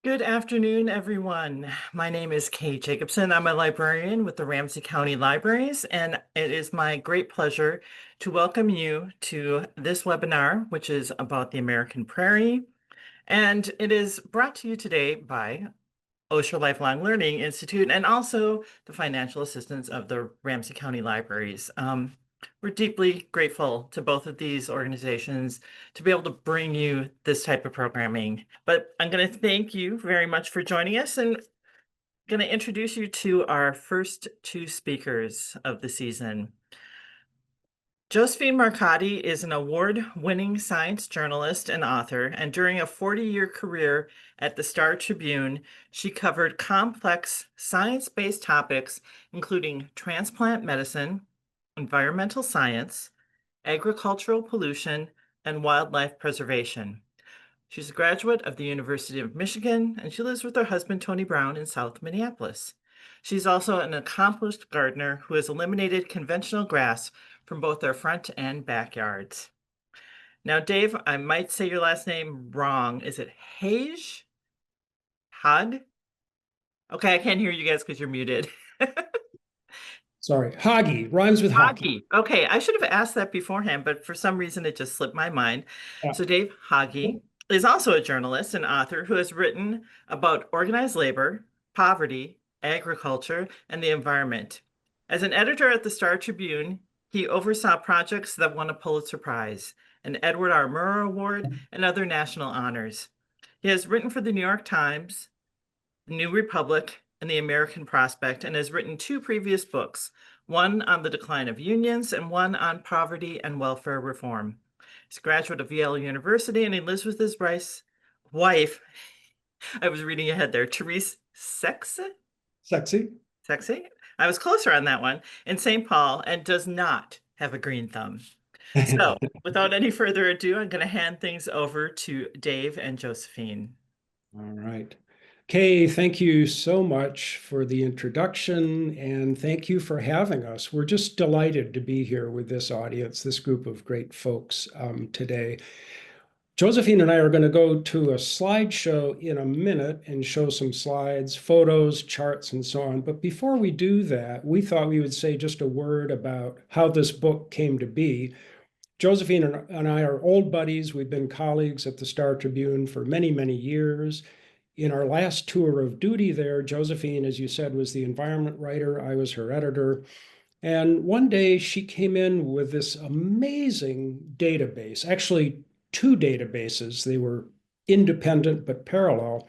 Good afternoon, everyone. My name is Kay Jacobson. I'm a librarian with the Ramsey County Libraries, and it is my great pleasure to welcome you to this webinar, which is about the American Prairie. And it is brought to you today by Osher Lifelong Learning Institute and also the financial assistance of the Ramsey County Libraries. We're deeply grateful to both of these organizations to be able to bring you this type of programming. But I'm going to thank you very much for joining us and going to introduce you to our first two speakers of the season. Josephine Marcotty is an award-winning science journalist and author, and during a 40-year career at the Star Tribune, she covered complex science-based topics, including transplant medicine, environmental science, agricultural pollution, and wildlife preservation. She's a graduate of the University of Michigan, and she lives with her husband, Tony Brown, in South Minneapolis. She's also an accomplished gardener who has eliminated conventional grass from both their front and backyards. Now, Dave, I might say your last name wrong. Is it Hage? Hag? Okay, I can't hear you guys because you're muted. Sorry, Hage, rhymes with hockey. Hage. Okay, I should have asked that beforehand, but for some reason it just slipped my mind. Yeah. So Dave Hage is also a journalist and author who has written about organized labor, poverty, agriculture, and the environment. As an editor at the Star Tribune, he oversaw projects that won a Pulitzer Prize, an Edward R. Murrow Award, and other national honors. He has written for the New York Times, the New Republic, and the American Prospect, and has written two previous books, one on the decline of unions and one on poverty and welfare reform. He's a graduate of Yale University, and he lives with his wife. I was reading ahead there, Therese Sexy. Sexy. I was closer on that one, in St. Paul, and does not have a green thumb. So without any further ado, I'm going to hand things over to Dave and Josephine. All right. Kay, thank you so much for the introduction and thank you for having us. We're just delighted to be here with this audience, this group of great folks today. Josephine and I are going to go to a slideshow in a minute and show some slides, photos, charts, and so on. But before we do that, we thought we would say just a word about how this book came to be. Josephine and I are old buddies. We've been colleagues at the Star Tribune for many, many years. In our last tour of duty there, Josephine, as you said, was the environment writer. I was her editor. And one day she came in with this amazing database, actually two databases. They were independent but parallel,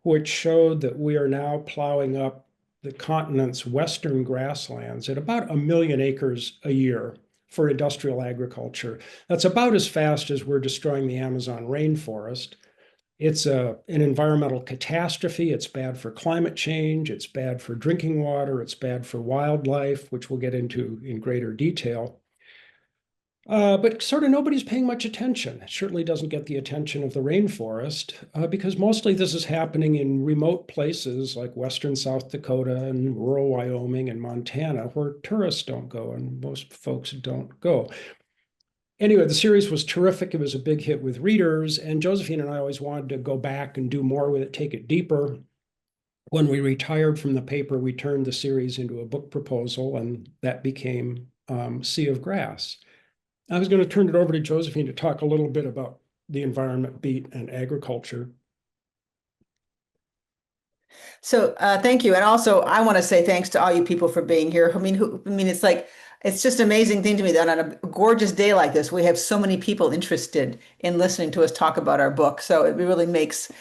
which showed that we are now plowing up the continent's western grasslands at about 1 million acres a year for industrial agriculture. That's about as fast as we're destroying the Amazon rainforest. It's an environmental catastrophe. It's bad for climate change. It's bad for drinking water. It's bad for wildlife, which we'll get into in greater detail. But sort of nobody's paying much attention. It certainly doesn't get the attention of the rainforest because mostly this is happening in remote places like western South Dakota and rural Wyoming and Montana, where tourists don't go and most folks don't go. Anyway, the series was terrific. It was a big hit with readers, and Josephine and I always wanted to go back and do more with it, take it deeper. When we retired from the paper, we turned the series into a book proposal, and that became Sea of Grass. I was going to turn it over to Josephine to talk a little bit about the environment beat and agriculture. So thank you. And also, I want to say thanks to all you people for being here. It's like, it's just an amazing thing to me that on a gorgeous day like this, we have so many people interested in listening to us talk about our book. So it really makes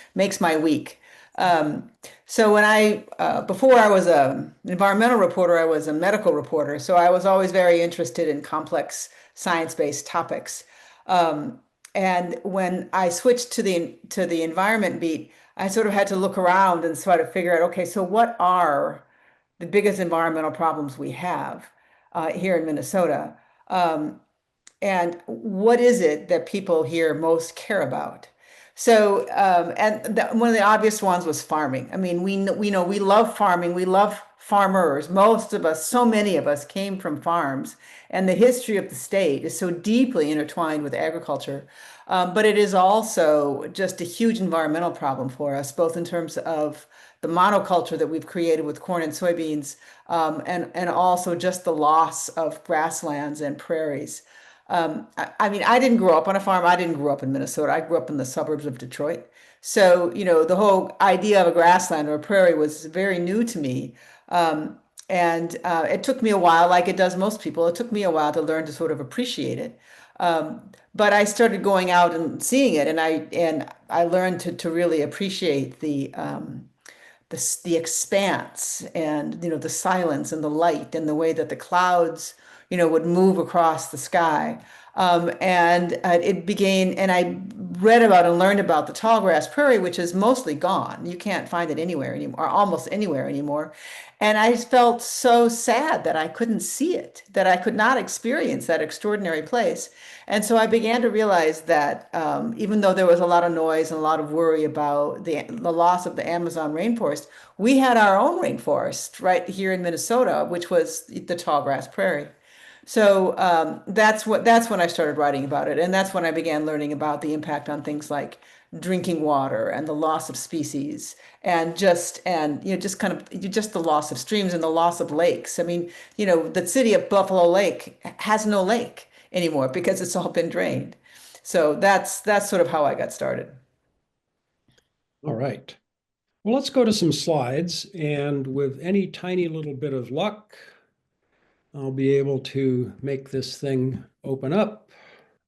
my week. So when before I was an environmental reporter, I was a medical reporter. So I was always very interested in complex science-based topics. And when I switched to the environment beat, I sort of had to look around and sort of figure out, okay, so what are the biggest environmental problems we have here in Minnesota? And what is it that people here most care about? So, one of the obvious ones was farming. I mean, we know we love farming. We love farmers. Most of us, so many of us came from farms, and the history of the state is so deeply intertwined with agriculture. But it is also just a huge environmental problem for us, both in terms of the monoculture that we've created with corn and soybeans, and also just the loss of grasslands and prairies. I mean, I didn't grow up on a farm. I didn't grow up in Minnesota. I grew up in the suburbs of Detroit. So, the whole idea of a grassland or a prairie was very new to me. And it took me a while, like it does most people, it took me a while to learn to sort of appreciate it. But I started going out and seeing it, and I learned to really appreciate the expanse, and the silence and the light and the way that the clouds would move across the sky. And it began, and I read about and learned about the tallgrass prairie, which is mostly gone. You can't find it anywhere anymore, or almost anywhere anymore. And I felt so sad that I couldn't see it, that I could not experience that extraordinary place. And so I began to realize that, even though there was a lot of noise and a lot of worry about the loss of the Amazon rainforest, we had our own rainforest right here in Minnesota, which was the tallgrass prairie. So that's when I started writing about it, and that's when I began learning about the impact on things like drinking water and the loss of species, and just kind of just the loss of streams and the loss of lakes. I mean, the city of Buffalo Lake has no lake anymore because it's all been drained. So that's sort of how I got started. All right. Well, let's go to some slides, and with any tiny little bit of luck, I'll be able to make this thing open up.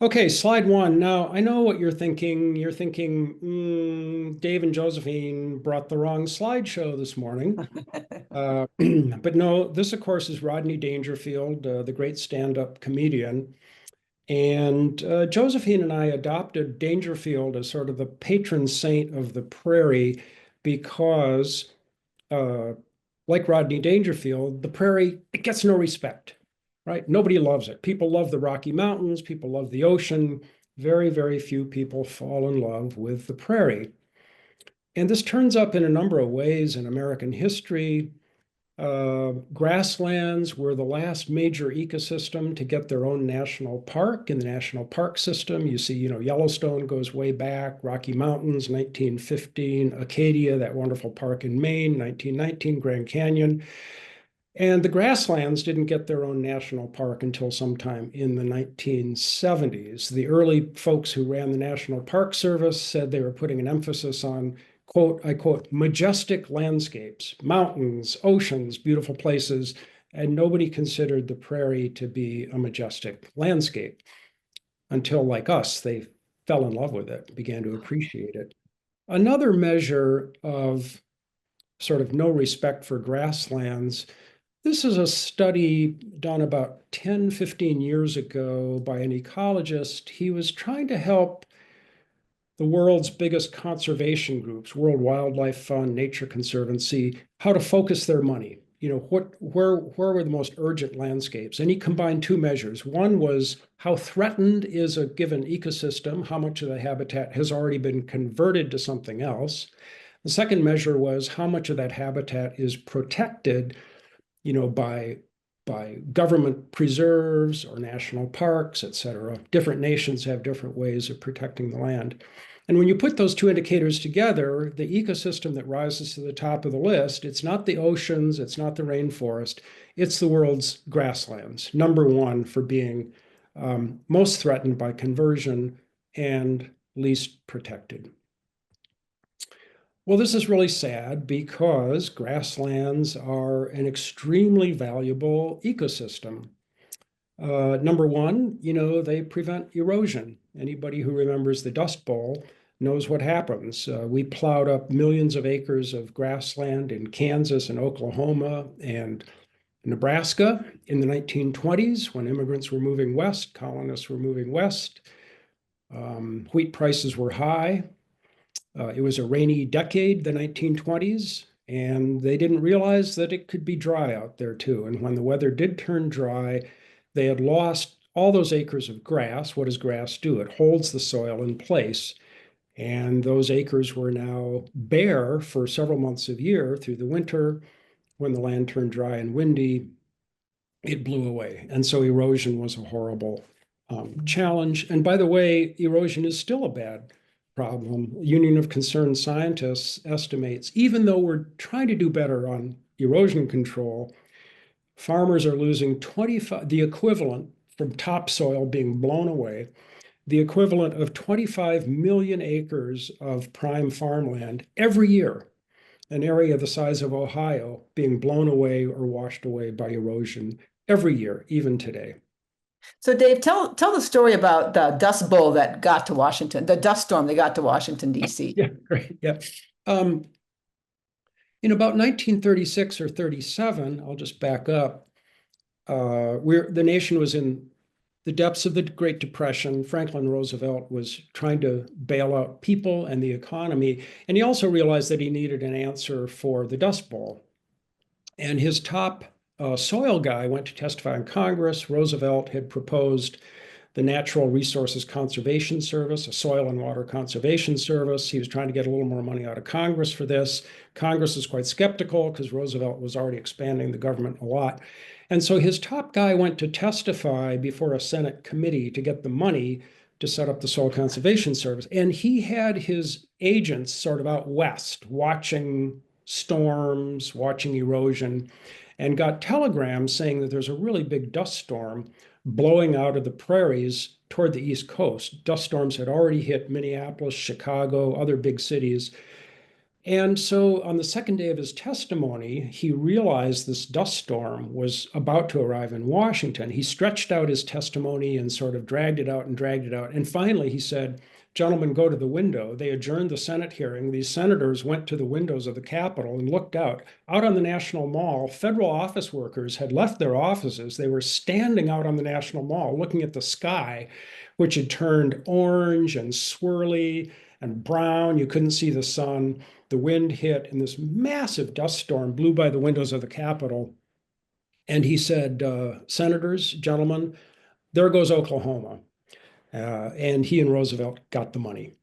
Okay, slide one. Now, I know what you're thinking. You're thinking, Dave and Josephine brought the wrong slideshow this morning. But no, this, of course, is Rodney Dangerfield, the great stand-up comedian. And Josephine and I adopted Dangerfield as sort of the patron saint of the prairie because, like Rodney Dangerfield, the prairie, it gets no respect, right? Nobody loves it. People love the Rocky Mountains. People love the ocean. Very, very few people fall in love with the prairie. And this turns up in a number of ways in American history. Grasslands were the last major ecosystem to get their own national park in the national park system. You see, Yellowstone goes way back, Rocky Mountains, 1915, Acadia, that wonderful park in Maine, 1919, Grand Canyon. And the grasslands didn't get their own national park until sometime in the 1970s. The early folks who ran the National Park Service said they were putting an emphasis on, quote, I quote, majestic landscapes, mountains, oceans, beautiful places, and nobody considered the prairie to be a majestic landscape until, like us, they fell in love with it, began to appreciate it. Another measure of sort of no respect for grasslands, this is a study done about 10, 15 years ago by an ecologist. He was trying to help the world's biggest conservation groups, World Wildlife Fund, Nature Conservancy, how to focus their money. Where were the most urgent landscapes? And he combined two measures. One was how threatened is a given ecosystem, how much of the habitat has already been converted to something else. The second measure was how much of that habitat is protected, by government preserves or national parks, et cetera. Different nations have different ways of protecting the land. And when you put those two indicators together, the ecosystem that rises to the top of the list, it's not the oceans, it's not the rainforest, it's the world's grasslands, number one for being most threatened by conversion and least protected. Well, this is really sad because grasslands are an extremely valuable ecosystem. Number one, they prevent erosion. Anybody who remembers the Dust Bowl knows what happens. We plowed up millions of acres of grassland in Kansas and Oklahoma and Nebraska in the 1920s when immigrants were moving west, colonists were moving west. Wheat prices were high. It was a rainy decade, the 1920s, and they didn't realize that it could be dry out there too. And when the weather did turn dry, they had lost all those acres of grass. What does grass do? It holds the soil in place. And those acres were now bare for several months of year through the winter. When the land turned dry and windy, it blew away. And so erosion was a horrible, challenge. And by the way, erosion is still a bad problem. Union of Concerned Scientists estimates, even though we're trying to do better on erosion control, farmers are losing 25, the equivalent from topsoil being blown away, the equivalent of 25 million acres of prime farmland every year, an area the size of Ohio being blown away or washed away by erosion every year, even today. So Dave, tell the story about the dust bowl that got to Washington, the dust storm that got to Washington, D.C. Yeah, great. Yeah. Um, in about 1936 or 37, I'll just back up. The nation was in the depths of the Great Depression. Franklin Roosevelt was trying to bail out people and the economy, and he also realized that he needed an answer for the Dust Bowl. And his top soil guy went to testify in Congress. Roosevelt had proposed the Natural Resources Conservation Service, a soil and water conservation service. He was trying to get a little more money out of Congress for this. Congress was quite skeptical because Roosevelt was already expanding the government a lot. And so his top guy went to testify before a Senate committee to get the money to set up the Soil Conservation Service. And he had his agents sort of out west watching storms, watching erosion, and got telegrams saying that there's a really big dust storm blowing out of the prairies toward the East Coast. Dust storms had already hit Minneapolis, Chicago, other big cities. And so on the second day of his testimony, he realized this dust storm was about to arrive in Washington. He stretched out his testimony and sort of dragged it out and dragged it out. And finally, he said, "Gentlemen, go to the window." They adjourned the Senate hearing. These senators went to the windows of the Capitol and looked out. Out on the National Mall, federal office workers had left their offices. They were standing out on the National Mall looking at the sky, which had turned orange and swirly and brown. You couldn't see the sun. The wind hit, and this massive dust storm blew by the windows of the Capitol. And he said, "Senators, gentlemen, there goes Oklahoma." And he and Roosevelt got the money.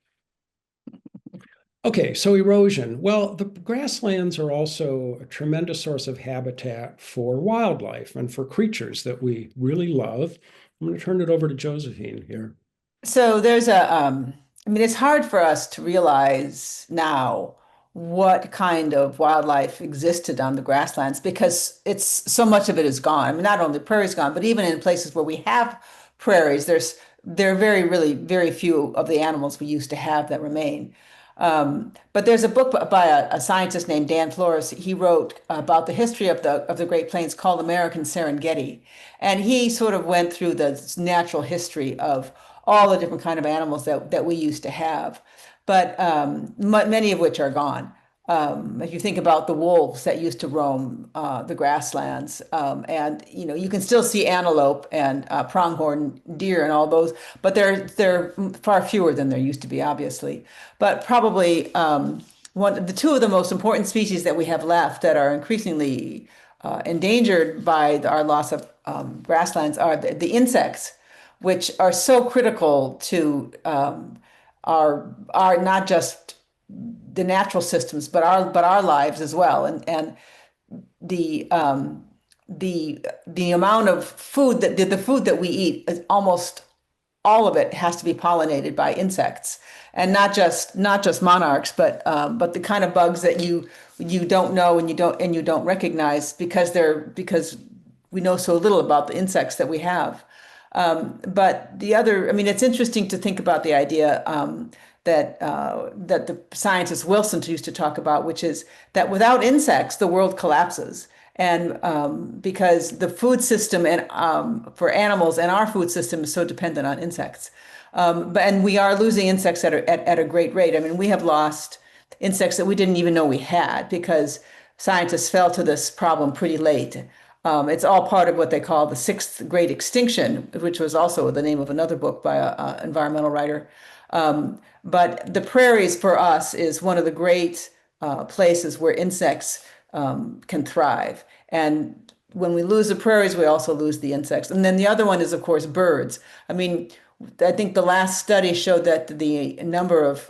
Okay, so erosion. Well, the grasslands are also a tremendous source of habitat for wildlife and for creatures that we really love. I'm going to turn it over to Josephine here. So there's I mean, it's hard for us to realize now what kind of wildlife existed on the grasslands because it's so much of it is gone. I mean, not only the prairie's gone, but even in places where we have prairies, there are really very few of the animals we used to have that remain. But there's a book by a scientist named Dan Flores. He wrote about the history of the Great Plains called American Serengeti, and he sort of went through the natural history of all the different kind of animals that we used to have, but many of which are gone. If you think about the wolves that used to roam the grasslands, and you can still see antelope and pronghorn deer and all those, but they're far fewer than there used to be, obviously. But probably the two of the most important species that we have left that are increasingly endangered by our loss of grasslands are the insects, which are so critical to our not just the natural systems, but our lives as well. And the the amount of food that the food that we eat is almost all of it has to be pollinated by insects, and not just monarchs, but the kind of bugs that you don't know and you don't recognize because we know so little about the insects that we have. But I mean, it's interesting to think about the idea that the scientist Wilson used to talk about, which is that without insects, the world collapses. And because the food system and for animals and our food system is so dependent on insects. And we are losing insects at a great rate. I mean, we have lost insects that we didn't even know we had because scientists fell to this problem pretty late. It's all part of what they call the sixth great extinction, which was also the name of another book by an environmental writer. But the prairies for us is one of the great places where insects can thrive. And when we lose the prairies, we also lose the insects. And then the other one is, of course, birds. I mean, I think the last study showed that the number of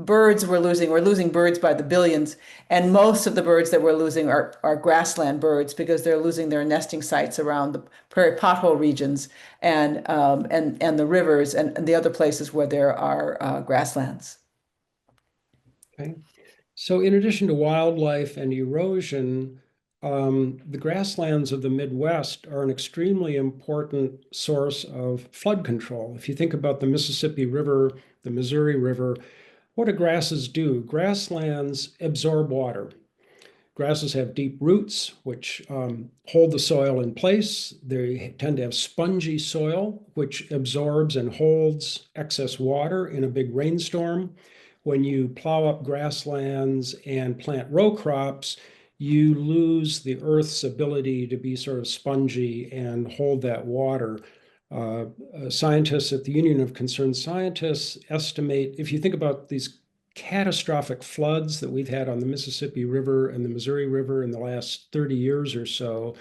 birds we're losing birds by the billions, and most of the birds that we're losing are grassland birds because they're losing their nesting sites around the prairie pothole regions and the rivers and the other places where there are grasslands. Okay. So in addition to wildlife and erosion, the grasslands of the Midwest are an extremely important source of flood control. If you think about the Mississippi River, the Missouri River, what do grasses do? Grasslands absorb water. Grasses have deep roots, which hold the soil in place. They tend to have spongy soil, which absorbs and holds excess water in a big rainstorm. When you plow up grasslands and plant row crops, you lose the earth's ability to be sort of spongy and hold that water. Scientists at the Union of Concerned Scientists estimate, if you think about these catastrophic floods that we've had on the Mississippi River and the Missouri River in the last 30 years or so,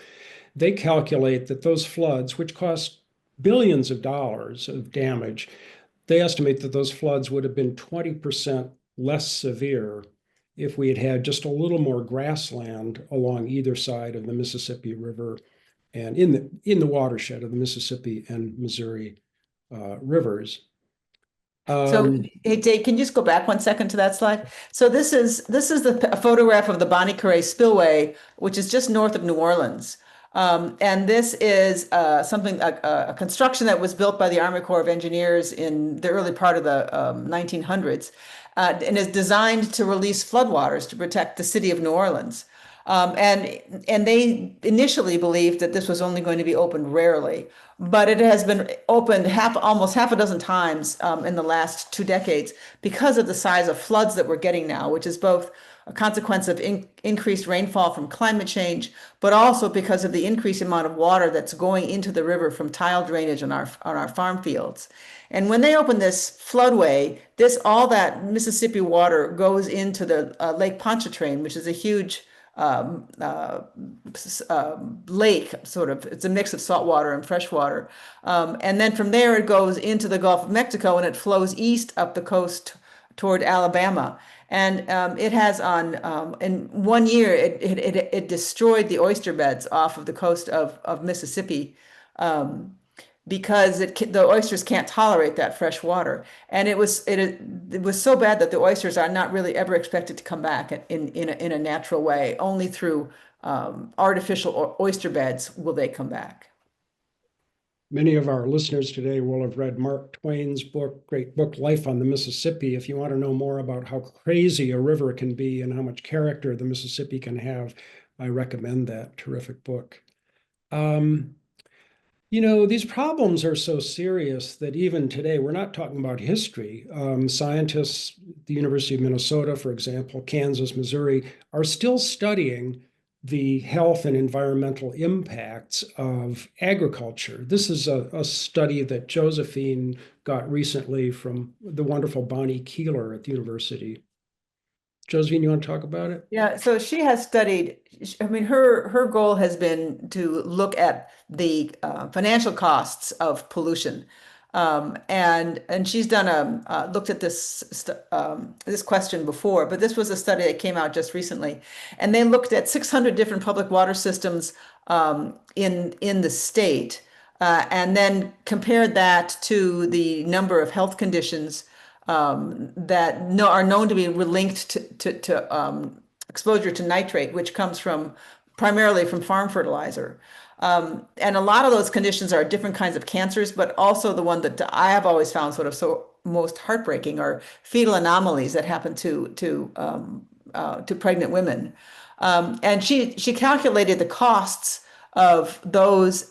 they calculate that those floods, which cost billions of dollars of damage, they estimate that those floods would have been 20% less severe if we had had just a little more grassland along either side of the Mississippi River and in the watershed of the Mississippi and Missouri rivers. So, hey Dave, can you just go back 1 second to that slide? So this is a photograph of the Bonnie Carré Spillway, which is just north of New Orleans. And this is a construction that was built by the Army Corps of Engineers in the early part of the 1900s, and is designed to release floodwaters to protect the city of New Orleans. And they initially believed that this was only going to be opened rarely, but it has been opened almost half a dozen times in the last 2 decades because of the size of floods that we're getting now, which is both a consequence of increased rainfall from climate change, but also because of the increased amount of water that's going into the river from tile drainage on our farm fields. And when they open this floodway, all that Mississippi water goes into the Lake Pontchartrain, which is a huge lake, sort of. It's a mix of salt water and fresh water. And then from there, it goes into the Gulf of Mexico and it flows east up the coast toward Alabama. And it has in 1 year, it destroyed the oyster beds off of the coast of Mississippi. Because the oysters can't tolerate that fresh water, and it was so bad that the oysters are not really ever expected to come back in a natural way. Only through artificial oyster beds will they come back. Many of our listeners today will have read Mark Twain's great book, Life on the Mississippi. If you want to know more about how crazy a river can be and how much character the Mississippi can have, I recommend that terrific book. These problems are so serious that even today, we're not talking about history. Scientists at the University of Minnesota, for example, Kansas, Missouri, are still studying the health and environmental impacts of agriculture. This is a study that Josephine got recently from the wonderful Bonnie Keeler at the university. Josephine, you want to talk about it? Yeah, so she has studied, I mean, her goal has been to look at the financial costs of pollution. And she's done looked at this question before, but this was a study that came out just recently. And they looked at 600 different public water systems in the state, and then compared that to the number of health conditions that are known to be linked to exposure to nitrate, which comes primarily from farm fertilizer. And a lot of those conditions are different kinds of cancers, but also the one that I have always found sort of so most heartbreaking are fetal anomalies that happen to pregnant women. And she calculated the costs of those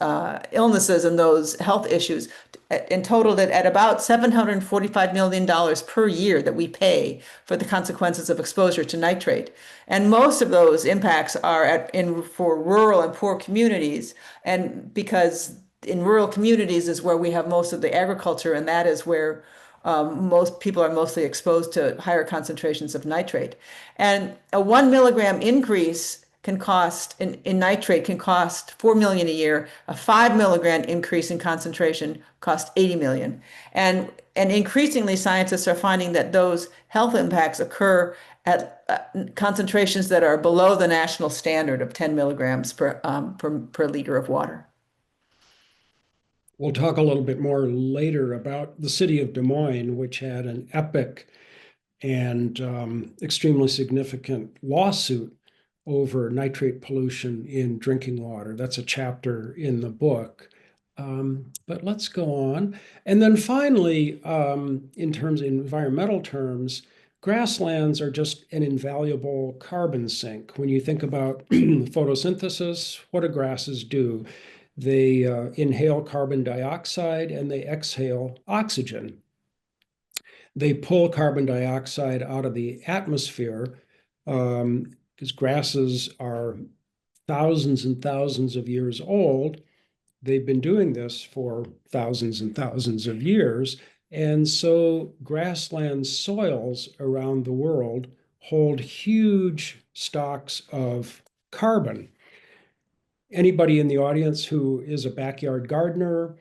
illnesses and those health issues and totaled it at about $745 million per year that we pay for the consequences of exposure to nitrate. And most of those impacts are for rural and poor communities. And because in rural communities is where we have most of the agriculture, and that is where most people are mostly exposed to higher concentrations of nitrate. And a 1 milligram increase can cost in nitrate can cost 4 million a year. A 5 milligram increase in concentration cost 80 million. And increasingly scientists are finding that those health impacts occur at concentrations that are below the national standard of 10 milligrams per liter of water. We'll talk a little bit more later about the city of Des Moines, which had an epic and extremely significant lawsuit over nitrate pollution in drinking water. That's a chapter in the book. But let's go on. And then finally, in environmental terms, grasslands are just an invaluable carbon sink. When you think about photosynthesis, what do grasses do? They inhale carbon dioxide and they exhale oxygen. They pull carbon dioxide out of the atmosphere because grasses are thousands and thousands of years old. They've been doing this for thousands and thousands of years. And so grassland soils around the world hold huge stocks of carbon. Anybody in the audience who is a backyard gardener,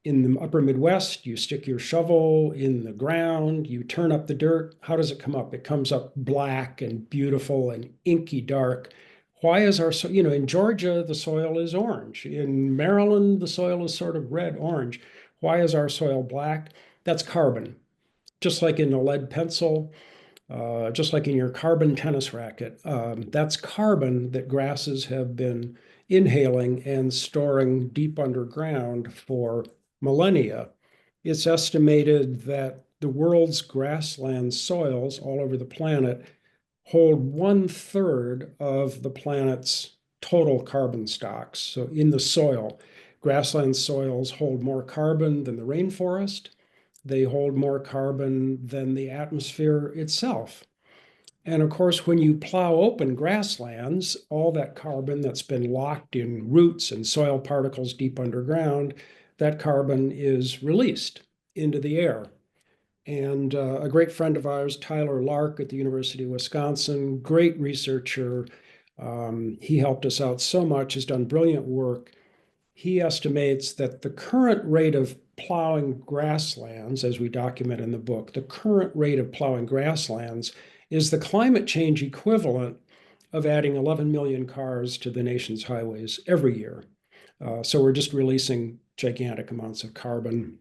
in the upper Midwest, you stick your shovel in the ground, you turn up the dirt. How does it come up? It comes up black and beautiful and inky dark. Why is our, in Georgia, the soil is orange. In Maryland, the soil is sort of red orange. Why is our soil black? That's carbon. Just like in a lead pencil, just like in your carbon tennis racket. That's carbon that grasses have been inhaling and storing deep underground for millennia. It's estimated that the world's grassland soils all over the planet hold 1/3 of the planet's total carbon stocks. So in the soil, grassland soils hold more carbon than the rainforest. They hold more carbon than the atmosphere itself. And of course, when you plow open grasslands, all that carbon that's been locked in roots and soil particles deep underground, that carbon is released into the air. And a great friend of ours, Tyler Lark at the University of Wisconsin, great researcher. He helped us out so much, has done brilliant work. He estimates that the current rate of plowing grasslands, as we document in the book, the current rate of plowing grasslands is the climate change equivalent of adding 11 million cars to the nation's highways every year. So we're just releasing gigantic amounts of carbon.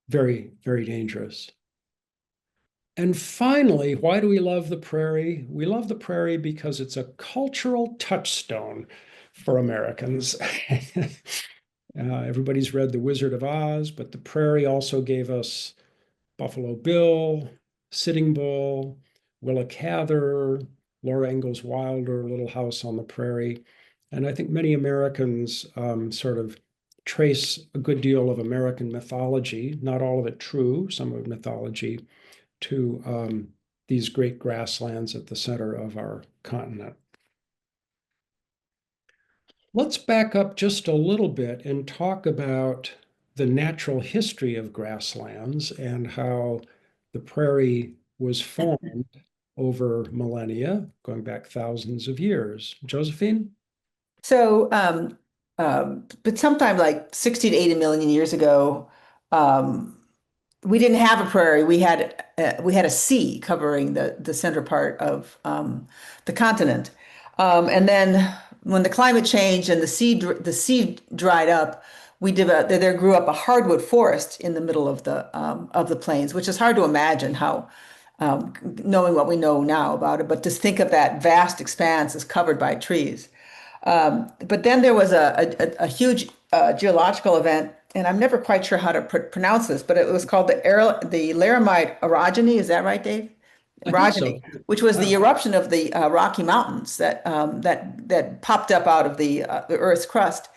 Very, very dangerous. And finally, why do we love the prairie? We love the prairie because it's a cultural touchstone for Americans. Everybody's read The Wizard of Oz, but the prairie also gave us Buffalo Bill, Sitting Bull, Willa Cather, Laura Ingalls Wilder, Little House on the Prairie. And I think many Americans sort of trace a good deal of American mythology, not all of it true, some of mythology, to these great grasslands at the center of our continent. Let's back up just a little bit and talk about the natural history of grasslands and how the prairie was formed over millennia, going back thousands of years. Josephine? So, but sometime like 60 to 80 million years ago, we didn't have a prairie. We had a sea covering the center part of the continent. And then when the climate changed and the sea dried up, there grew up a hardwood forest in the middle of the plains, which is hard to imagine how, knowing what we know now about it, but just think of that vast expanse as covered by trees. But then there was a huge geological event, and I'm never quite sure how to pronounce this, but it was called the Laramide orogeny. Is that right, Dave? I think so. Orogeny, which was the eruption of the Rocky Mountains that popped up out of the Earth's crust.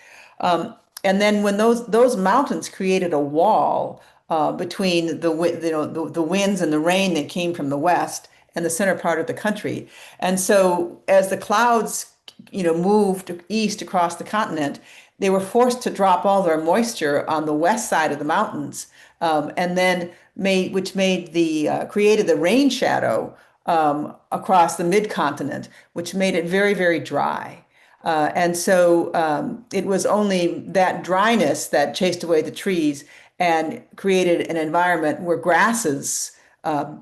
And then when those mountains created a wall between the winds and the rain that came from the west and the center part of the country. And so as the clouds moved east across the continent, they were forced to drop all their moisture on the west side of the mountains, and then created the rain shadow across the mid-continent, which made it very, very dry. And so it was only that dryness that chased away the trees and created an environment where grasses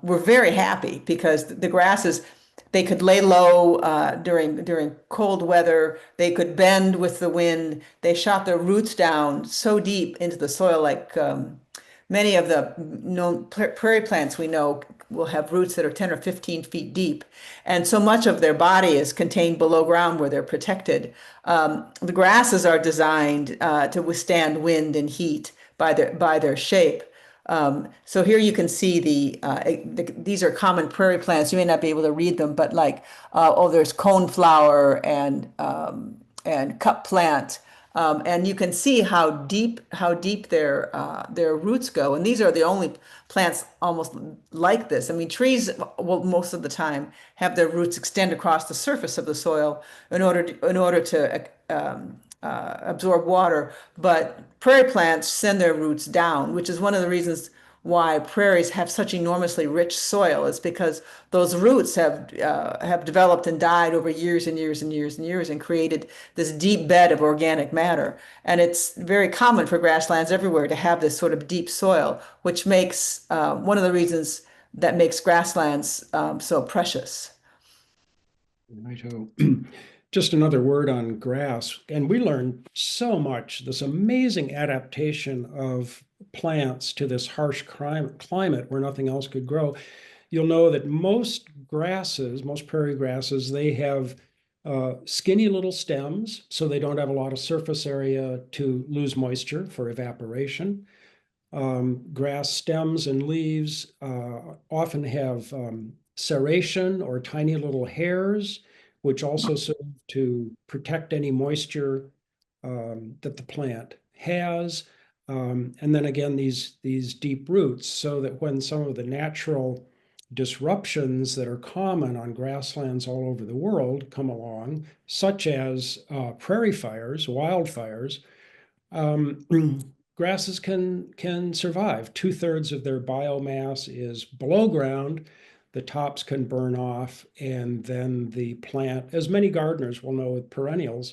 were very happy because the grasses they could lay low during cold weather. They could bend with the wind. They shot their roots down so deep into the soil, like many of the known prairie plants we know will have roots that are 10 or 15 feet deep. And so much of their body is contained below ground where they're protected. The grasses are designed to withstand wind and heat by their shape. So here you can see these are common prairie plants. You may not be able to read them, but like there's coneflower and cup plant, and you can see how deep their roots go. And these are the only plants almost like this. I mean, trees will most of the time have their roots extend across the surface of the soil in order to absorb water, but prairie plants send their roots down, which is one of the reasons why prairies have such enormously rich soil. Is because those roots have developed and died over years and years and years and years and created this deep bed of organic matter. And it's very common for grasslands everywhere to have this sort of deep soil, which makes one of the reasons that makes grasslands so precious. Righto. Just another word on grass, and we learned so much, this amazing adaptation of plants to this harsh climate where nothing else could grow. You'll know that most grasses, most prairie grasses, they have skinny little stems, so they don't have a lot of surface area to lose moisture for evaporation. Grass stems and leaves often have serration or tiny little hairs, which also serve to protect any moisture that the plant has. And then again, these deep roots, so that when some of the natural disruptions that are common on grasslands all over the world come along, such as prairie fires, wildfires, grasses can survive. 2/3 of their biomass is below ground. The tops can burn off, and then the plant, as many gardeners will know with perennials,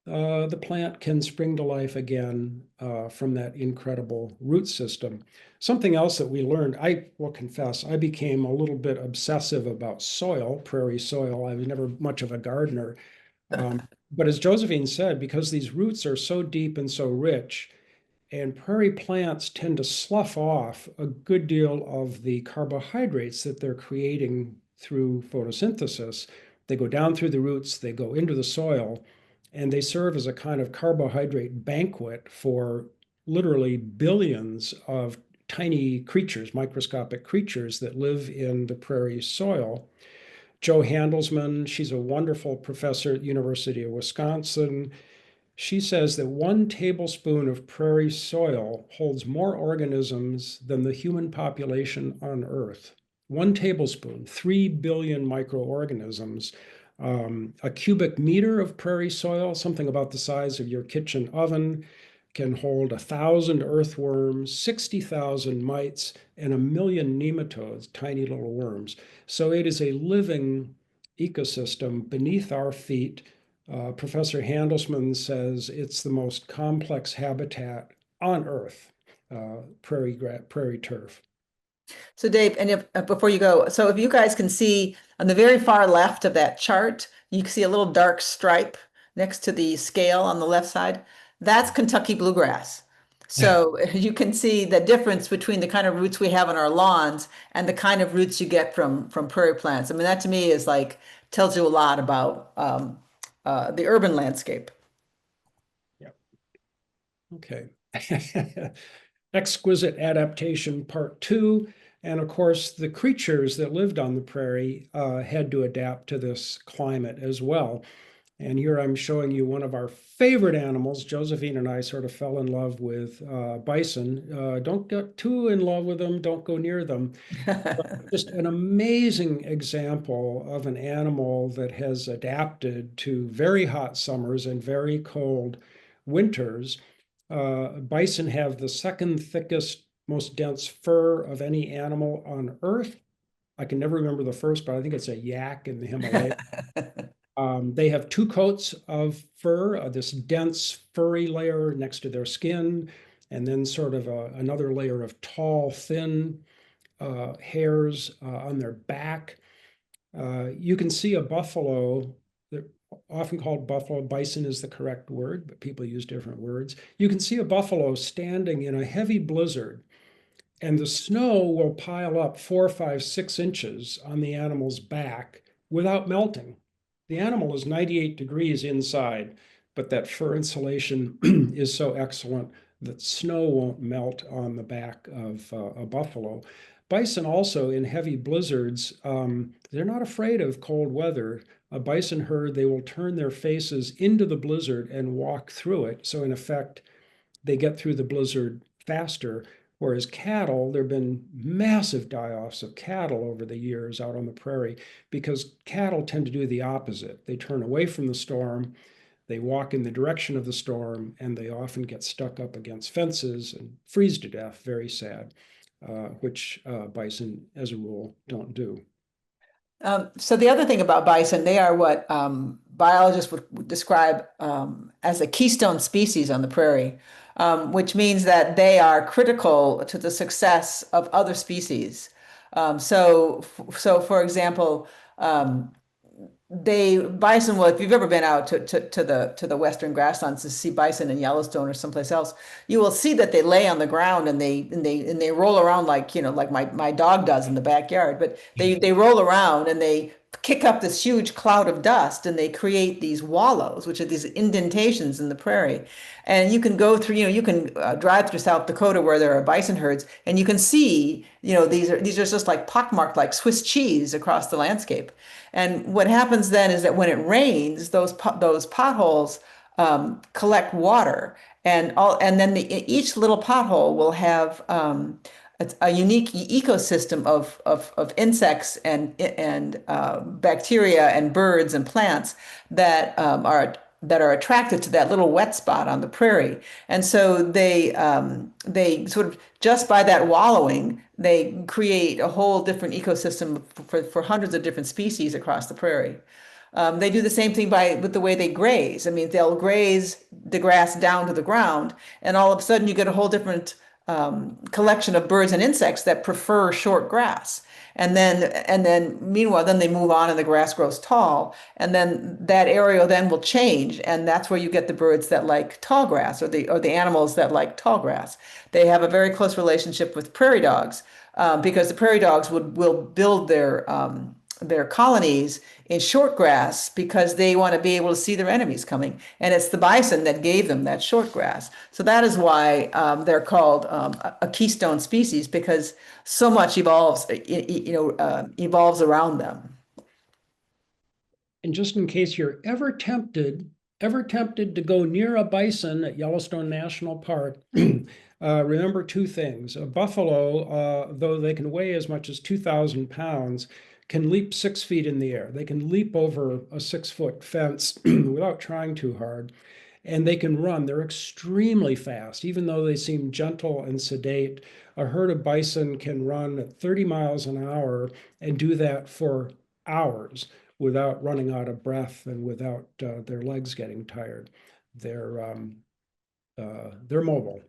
the plant can spring to life again from that incredible root system. Something else that we learned, I will confess, I became a little bit obsessive about soil, prairie soil. I was never much of a gardener. But as Josephine said, because these roots are so deep and so rich, and prairie plants tend to slough off a good deal of the carbohydrates that they're creating through photosynthesis. They go down through the roots, they go into the soil, and they serve as a kind of carbohydrate banquet for literally billions of tiny creatures, microscopic creatures that live in the prairie soil. Jo Handelsman, she's a wonderful professor at the University of Wisconsin. She says that 1 tablespoon of prairie soil holds more organisms than the human population on Earth. 1 tablespoon, 3 billion microorganisms. A cubic meter of prairie soil, something about the size of your kitchen oven, can hold 1,000 earthworms, 60,000 mites, and 1,000,000 nematodes, tiny little worms. So it is a living ecosystem beneath our feet. Professor Handelsman says it's the most complex habitat on Earth, prairie turf. So Dave, and before you go, so if you guys can see on the very far left of that chart, you can see a little dark stripe next to the scale on the left side. That's Kentucky bluegrass. So you can see the difference between the kind of roots we have on our lawns and the kind of roots you get from prairie plants. I mean, that to me is like tells you a lot about the urban landscape. Yep. Okay. Exquisite adaptation part 2. And of course, the creatures that lived on the prairie had to adapt to this climate as well. And here I'm showing you one of our favorite animals. Josephine and I sort of fell in love with bison. Don't get too in love with them. Don't go near them. Just an amazing example of an animal that has adapted to very hot summers and very cold winters. Bison have the second thickest, most dense fur of any animal on Earth. I can never remember the first, but I think it's a yak in the Himalayas. They have two coats of fur, this dense furry layer next to their skin, and then sort of another layer of tall, thin hairs on their back. You can see a buffalo, they're often called buffalo. Bison is the correct word, but people use different words. You can see a buffalo standing in a heavy blizzard, and the snow will pile up 4, 5, 6 inches on the animal's back without melting. The animal is 98 degrees inside, but that fur insulation is so excellent that snow won't melt on the back of a buffalo. Bison also in heavy blizzards, they're not afraid of cold weather. A bison herd, they will turn their faces into the blizzard and walk through it. So in effect, they get through the blizzard faster. Whereas cattle, there have been massive die-offs of cattle over the years out on the prairie because cattle tend to do the opposite. They turn away from the storm, they walk in the direction of the storm, and they often get stuck up against fences and freeze to death, very sad, which bison, as a rule, don't do. So the other thing about bison, they are what biologists would describe as a keystone species on the prairie, which means that they are critical to the success of other species. So for example, bison, well, if you've ever been out to the western grasslands to see bison in Yellowstone or someplace else, you will see that they lay on the ground and they roll around like, like my dog does in the backyard. But they roll around and they kick up this huge cloud of dust and they create these wallows, which are these indentations in the prairie. And you can go through, you can drive through South Dakota where there are bison herds, and you can see, these are just like pockmarked like Swiss cheese across the landscape. And what happens then is that when it rains, those potholes collect water, and then each little pothole will have a unique ecosystem of insects and bacteria and birds and plants that are attracted to that little wet spot on the prairie. And so they sort of, just by that wallowing, they create a whole different ecosystem for hundreds of different species across the prairie. They do the same thing with the way they graze. I mean, they'll graze the grass down to the ground, and all of a sudden you get a whole different collection of birds and insects that prefer short grass. And then meanwhile, then they move on and the grass grows tall. And then that area then will change. And that's where you get the birds that like tall grass, or the animals that like tall grass. They have a very close relationship with prairie dogs, because the prairie dogs will build their colonies in short grass because they want to be able to see their enemies coming. And it's the bison that gave them that short grass. So that is why they're called a keystone species, because so much evolves around them. And just in case you're ever tempted to go near a bison at Yellowstone National Park, remember two things. A buffalo, though they can weigh as much as 2,000 pounds, can leap 6 feet in the air. They can leap over a 6-foot fence without trying too hard. And they can run. They're extremely fast, even though they seem gentle and sedate. A herd of bison can run at 30 miles an hour and do that for hours without running out of breath and without their legs getting tired. They're mobile.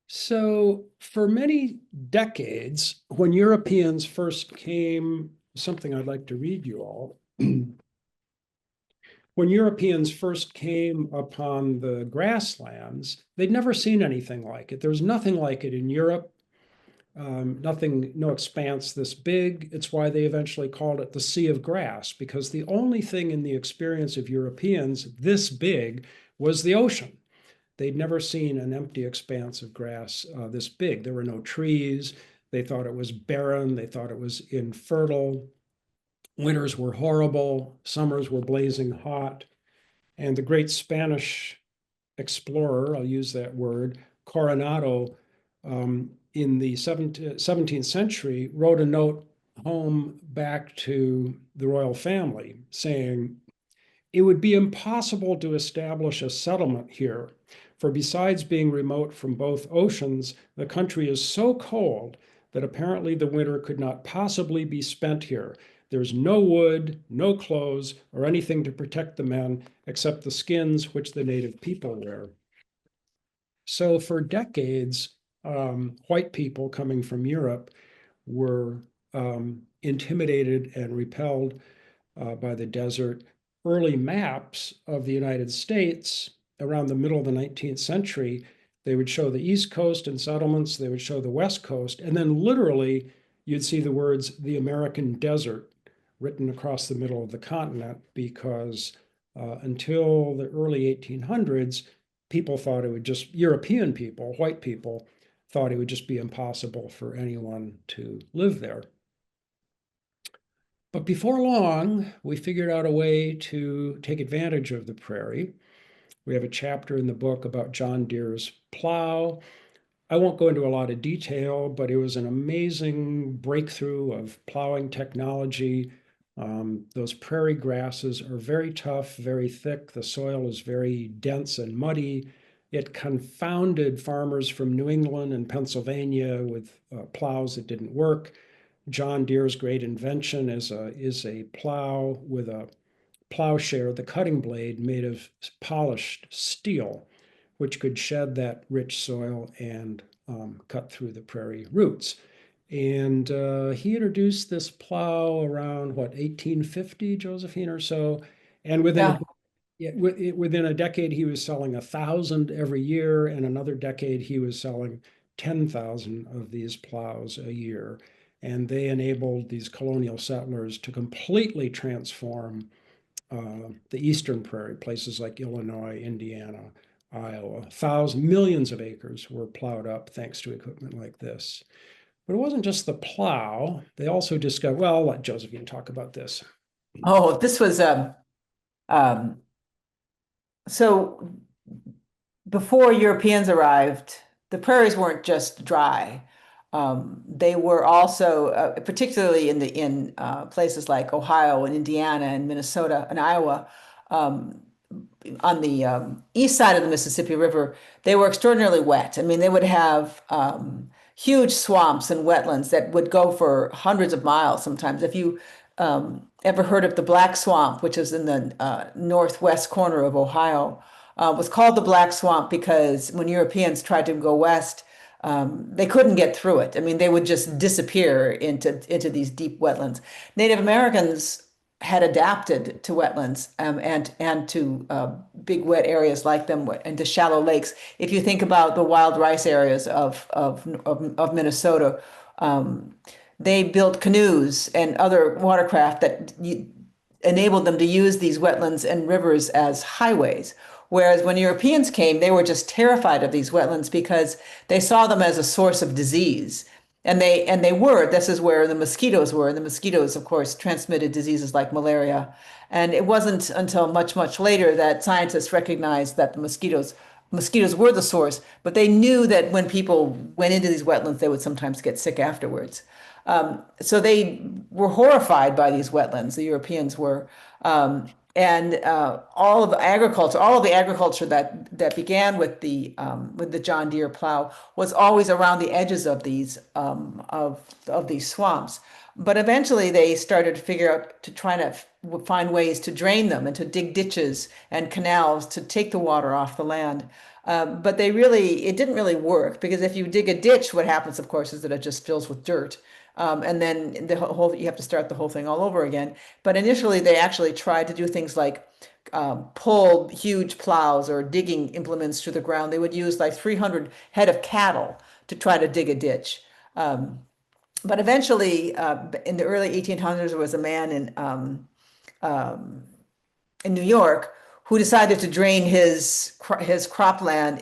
So for many decades, when Europeans first came, something I'd like to read you all. When Europeans first came upon the grasslands, they'd never seen anything like it. There was nothing like it in Europe, no expanse this big. It's why they eventually called it the Sea of Grass, because the only thing in the experience of Europeans this big was the ocean. They'd never seen an empty expanse of grass this big. There were no trees. They thought it was barren. They thought it was infertile. Winters were horrible. Summers were blazing hot. And the great Spanish explorer, I'll use that word, Coronado, in the 17th century, wrote a note home back to the royal family saying, "It would be impossible to establish a settlement here, for besides being remote from both oceans, the country is so cold that apparently the winter could not possibly be spent here. There's no wood, no clothes, or anything to protect the men except the skins which the native people wear. So for decades, white people coming from Europe were intimidated and repelled by the desert. Early maps of the United States around the middle of the 19th century, they would show the East Coast and settlements, they would show the West Coast, and then literally you'd see the words the American desert written across the middle of the continent, because until the early 1800s, people thought it would just, European people, white people, thought it would just be impossible for anyone to live there. But before long, we figured out a way to take advantage of the prairie. We have a chapter in the book about John Deere's plow. I won't go into a lot of detail, but it was an amazing breakthrough of plowing technology. Those prairie grasses are very tough, very thick. The soil is very dense and muddy. It confounded farmers from New England and Pennsylvania with plows that didn't work. John Deere's great invention is a plow with a plowshare, the cutting blade made of polished steel, which could shed that rich soil and cut through the prairie roots. And he introduced this plow around, what, 1850, Josephine, or so. And within a decade, he was selling 1,000 every year, and another decade, he was selling 10,000 of these plows a year. And they enabled these colonial settlers to completely transform the eastern prairie, places like Illinois, Indiana, Iowa. Millions of acres were plowed up thanks to equipment like this. But it wasn't just the plow. They also discovered, well, I'll let Josephine talk about this. Oh, this was um, so before Europeans arrived, the prairies weren't just dry. They were also, particularly in places like Ohio and Indiana and Minnesota and Iowa, um, on the east side of the Mississippi River, they were extraordinarily wet. I mean, they would have huge swamps and wetlands that would go for hundreds of miles sometimes. If you ever heard of the Black Swamp, which is in the northwest corner of Ohio, was called the Black Swamp because when Europeans tried to go west, they couldn't get through it. I mean, they would just disappear into these deep wetlands. Native Americans had adapted to wetlands and to big wet areas like them and to shallow lakes. If you think about the wild rice areas of Minnesota, they built canoes and other watercraft that enabled them to use these wetlands and rivers as highways. Whereas when Europeans came, they were just terrified of these wetlands because they saw them as a source of disease. And they were, this is where the mosquitoes were. And the mosquitoes, of course, transmitted diseases like malaria. And it wasn't until much, much later that scientists recognized that the mosquitoes were the source, but they knew that when people went into these wetlands, they would sometimes get sick afterwards. So they were horrified by these wetlands, the Europeans were. And all of the agriculture that began with the John Deere plow was always around the edges of these swamps. But eventually they started to figure out to try to find ways to drain them and to dig ditches and canals to take the water off the land. But it didn't really work, because if you dig a ditch, what happens, of course, is that it just fills with dirt. And then you have to start the whole thing all over again. But initially, they actually tried to do things like pull huge plows or digging implements to the ground. They would use like 300 head of cattle to try to dig a ditch. But eventually, in the early 1800s, there was a man in New York who decided to drain his cropland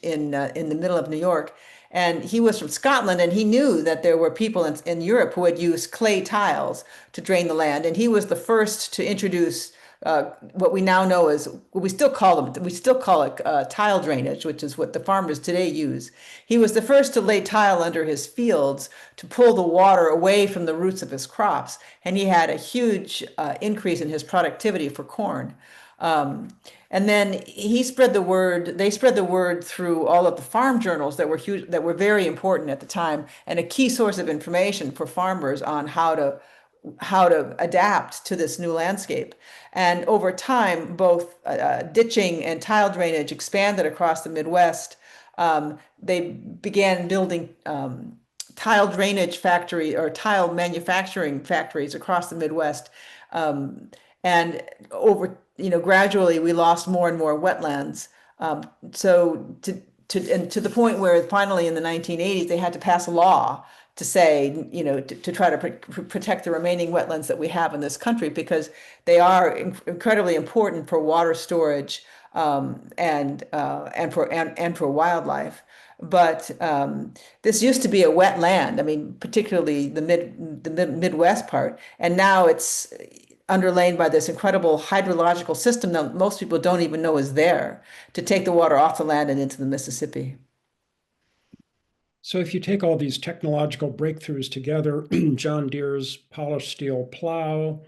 in the middle of New York. And he was from Scotland, and he knew that there were people in Europe who had used clay tiles to drain the land. And he was the first to introduce what we now know as, we still call it tile drainage, which is what the farmers today use. He was the first to lay tile under his fields to pull the water away from the roots of his crops. And he had a huge increase in his productivity for corn. And then he spread the word, they spread the word through all of the farm journals that were huge, that were very important at the time, and a key source of information for farmers on how to adapt to this new landscape. And over time, both ditching and tile drainage expanded across the Midwest. They began building tile drainage factory or tile manufacturing factories across the Midwest. Um, and over, gradually we lost more and more wetlands. So to the point where finally in the 1980s they had to pass a law to say, to try to protect the remaining wetlands that we have in this country because they are incredibly important for water storage and for wildlife. But this used to be a wet land. I mean, particularly the Midwest part, and now it's underlain by this incredible hydrological system that most people don't even know is there to take the water off the land and into the Mississippi. So if you take all these technological breakthroughs together, John Deere's polished steel plow,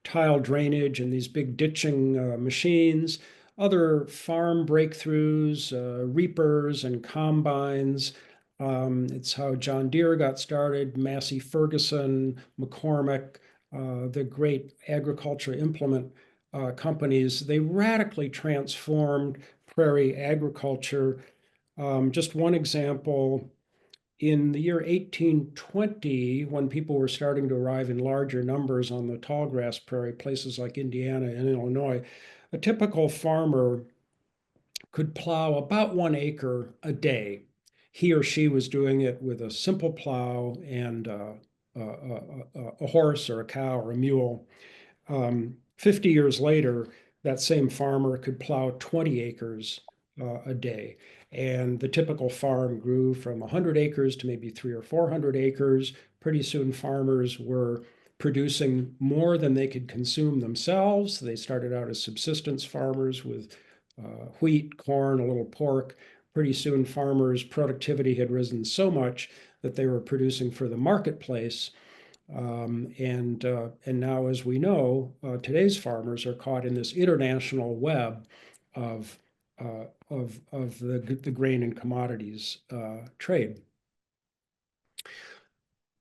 tile drainage, and these big ditching machines, other farm breakthroughs, reapers and combines. It's how John Deere got started, Massey Ferguson, McCormick, the great agriculture implement companies. They radically transformed prairie agriculture. Just one example, in the year 1820, when people were starting to arrive in larger numbers on the tallgrass prairie, places like Indiana and Illinois, a typical farmer could plow about 1 acre a day. He or she was doing it with a simple plow and a horse or a cow or a mule. 50 years later, that same farmer could plow 20 acres a day. And the typical farm grew from 100 acres to maybe 300 or 400 acres. Pretty soon, farmers were producing more than they could consume themselves. They started out as subsistence farmers with wheat, corn, a little pork. Pretty soon, farmers' productivity had risen so much that they were producing for the marketplace. And now, as we know, today's farmers are caught in this international web of the grain and commodities trade.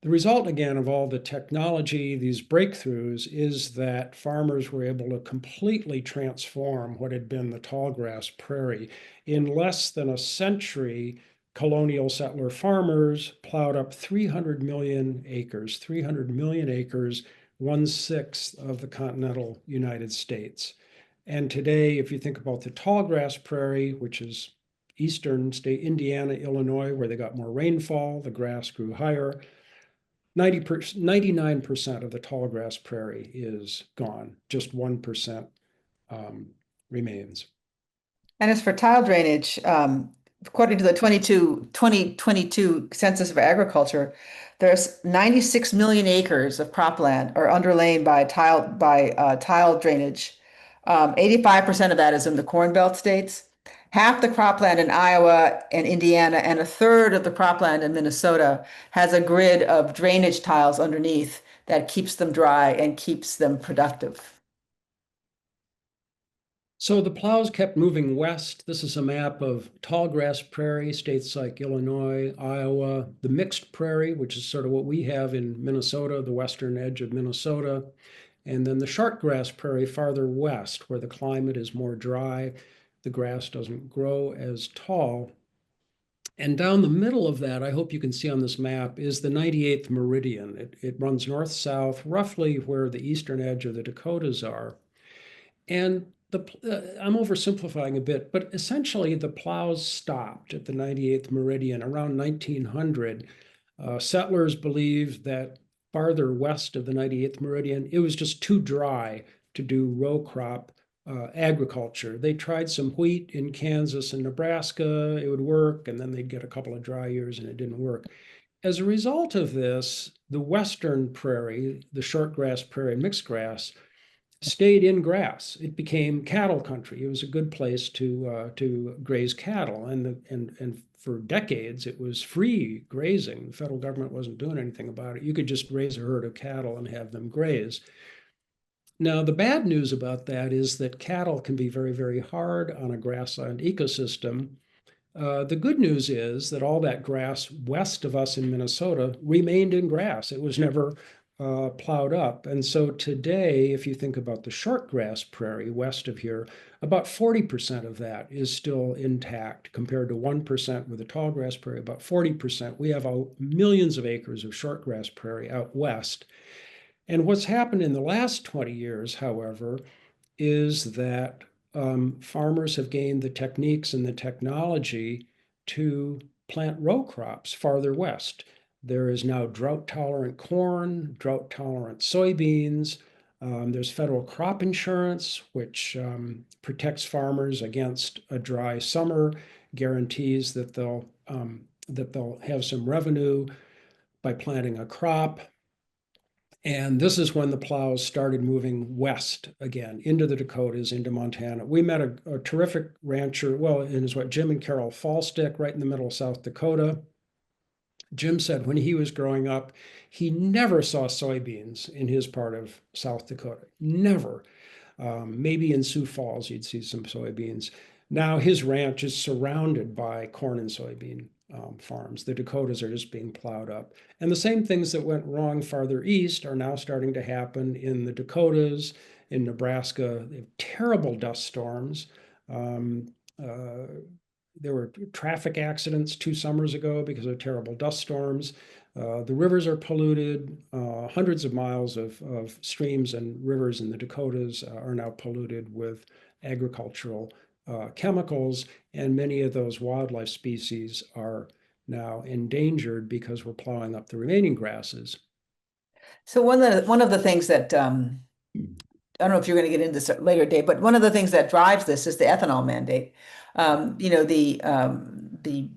The result, again, of all the technology, these breakthroughs, is that farmers were able to completely transform what had been the tallgrass prairie. In less than a century, colonial settler farmers plowed up 300 million acres, 1/6 of the continental United States. And today, if you think about the tallgrass prairie, which is eastern state, Indiana, Illinois, where they got more rainfall, the grass grew higher. 99% of the tallgrass prairie is gone. Just 1% remains. And as for tile drainage, according to the 2022 Census of Agriculture, there's 96 million acres of cropland are underlain by tile drainage. 85% of that is in the Corn Belt states. Half the cropland in Iowa and Indiana, and a third of the cropland in Minnesota has a grid of drainage tiles underneath that keeps them dry and keeps them productive. So the plows kept moving west. This is a map of tallgrass prairie, states like Illinois, Iowa, the mixed prairie, which is sort of what we have in Minnesota, the western edge of Minnesota, and then the shortgrass prairie farther west, where the climate is more dry. The grass doesn't grow as tall. And down the middle of that, I hope you can see on this map, is the 98th meridian. It runs north-south, roughly where the eastern edge of the Dakotas are. And I'm oversimplifying a bit, but essentially the plows stopped at the 98th meridian around 1900. Settlers believed that farther west of the 98th meridian, it was just too dry to do row crop agriculture. They tried some wheat in Kansas and Nebraska, it would work, and then they'd get a couple of dry years and it didn't work. As a result of this, the western prairie, the shortgrass prairie, mixed grass, stayed in grass. It became cattle country. It was a good place to graze cattle, and for decades it was free grazing. The federal government wasn't doing anything about it. You could just raise a herd of cattle and have them graze. Now, the bad news about that is that cattle can be very, very hard on a grassland ecosystem. The good news is that all that grass west of us in Minnesota remained in grass. It was never plowed up. And so today, if you think about the short grass prairie west of here, about 40% of that is still intact compared to 1% with the tall grass prairie, about 40%. We have millions of acres of short grass prairie out west. And what's happened in the last 20 years, however, is that farmers have gained the techniques and the technology to plant row crops farther west. There is now drought-tolerant corn, drought-tolerant soybeans. There's federal crop insurance, which protects farmers against a dry summer, guarantees that they'll have some revenue by planting a crop. And this is when the plows started moving west again into the Dakotas, into Montana. We met a terrific rancher. Well, it is what Jim and Carol Fallstick, right in the middle of South Dakota. Jim said when he was growing up, he never saw soybeans in his part of South Dakota. Never. Maybe in Sioux Falls, you'd see some soybeans. Now his ranch is surrounded by corn and soybean farms. The Dakotas are just being plowed up. And the same things that went wrong farther east are now starting to happen in the Dakotas, in Nebraska. They have terrible dust storms. There were traffic accidents 2 summers ago because of terrible dust storms. The rivers are polluted. Hundreds of miles of streams and rivers in the Dakotas are now polluted with agricultural chemicals, and many of those wildlife species are now endangered because we're plowing up the remaining grasses. So one of the things that I don't know if you're going to get into this at a later date, but one of the things that drives this is the ethanol mandate. The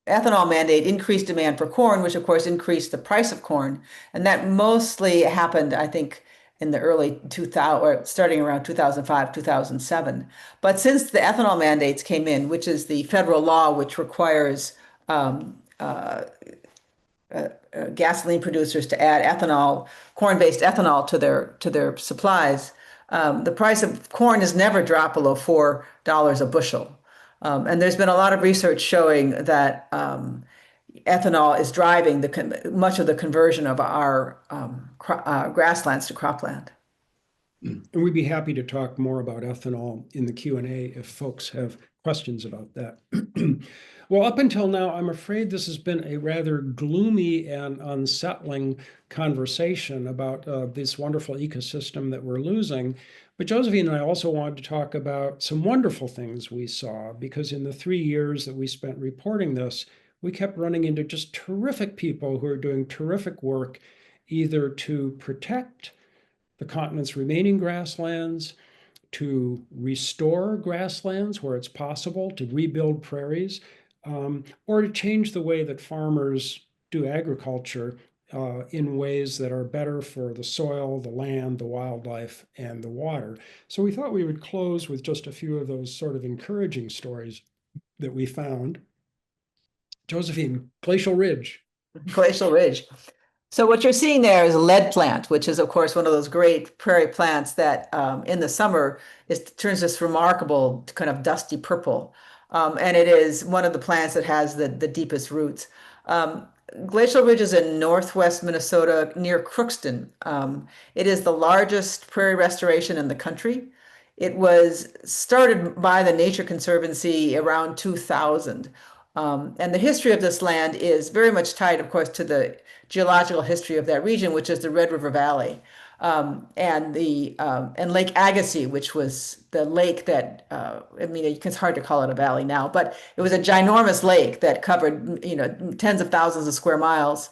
ethanol mandate increased demand for corn, which of course increased the price of corn, and that mostly happened, I think, in the early 2000 or starting around 2005, 2007. But since the ethanol mandates came in, which is the federal law which requires gasoline producers to add ethanol, corn-based ethanol to their supplies, the price of corn has never dropped below $4 a bushel. And there's been a lot of research showing that ethanol is driving much of the conversion of our grasslands to cropland. And we'd be happy to talk more about ethanol in the Q&A if folks have questions about that. Well, up until now, I'm afraid this has been a rather gloomy and unsettling conversation about this wonderful ecosystem that we're losing. But Josephine and I also wanted to talk about some wonderful things we saw, because in the 3 years that we spent reporting this, we kept running into just terrific people who are doing terrific work, either to protect the continent's remaining grasslands, to restore grasslands where it's possible, to rebuild prairies, or to change the way that farmers do agriculture in ways that are better for the soil, the land, the wildlife, and the water. So we thought we would close with just a few of those sort of encouraging stories that we found. Josephine, Glacial Ridge. Glacial Ridge. So what you're seeing there is a lead plant, which is, of course, one of those great prairie plants that in the summer turns this remarkable kind of dusty purple. And it is one of the plants that has the deepest roots. Glacial Ridge is in northwest Minnesota near Crookston. It is the largest prairie restoration in the country. It was started by the Nature Conservancy around 2000. And the history of this land is very much tied, of course, to the geological history of that region, which is the Red River Valley, and Lake Agassiz, which was the lake that it's hard to call it a valley now, but it was a ginormous lake that covered tens of thousands of square miles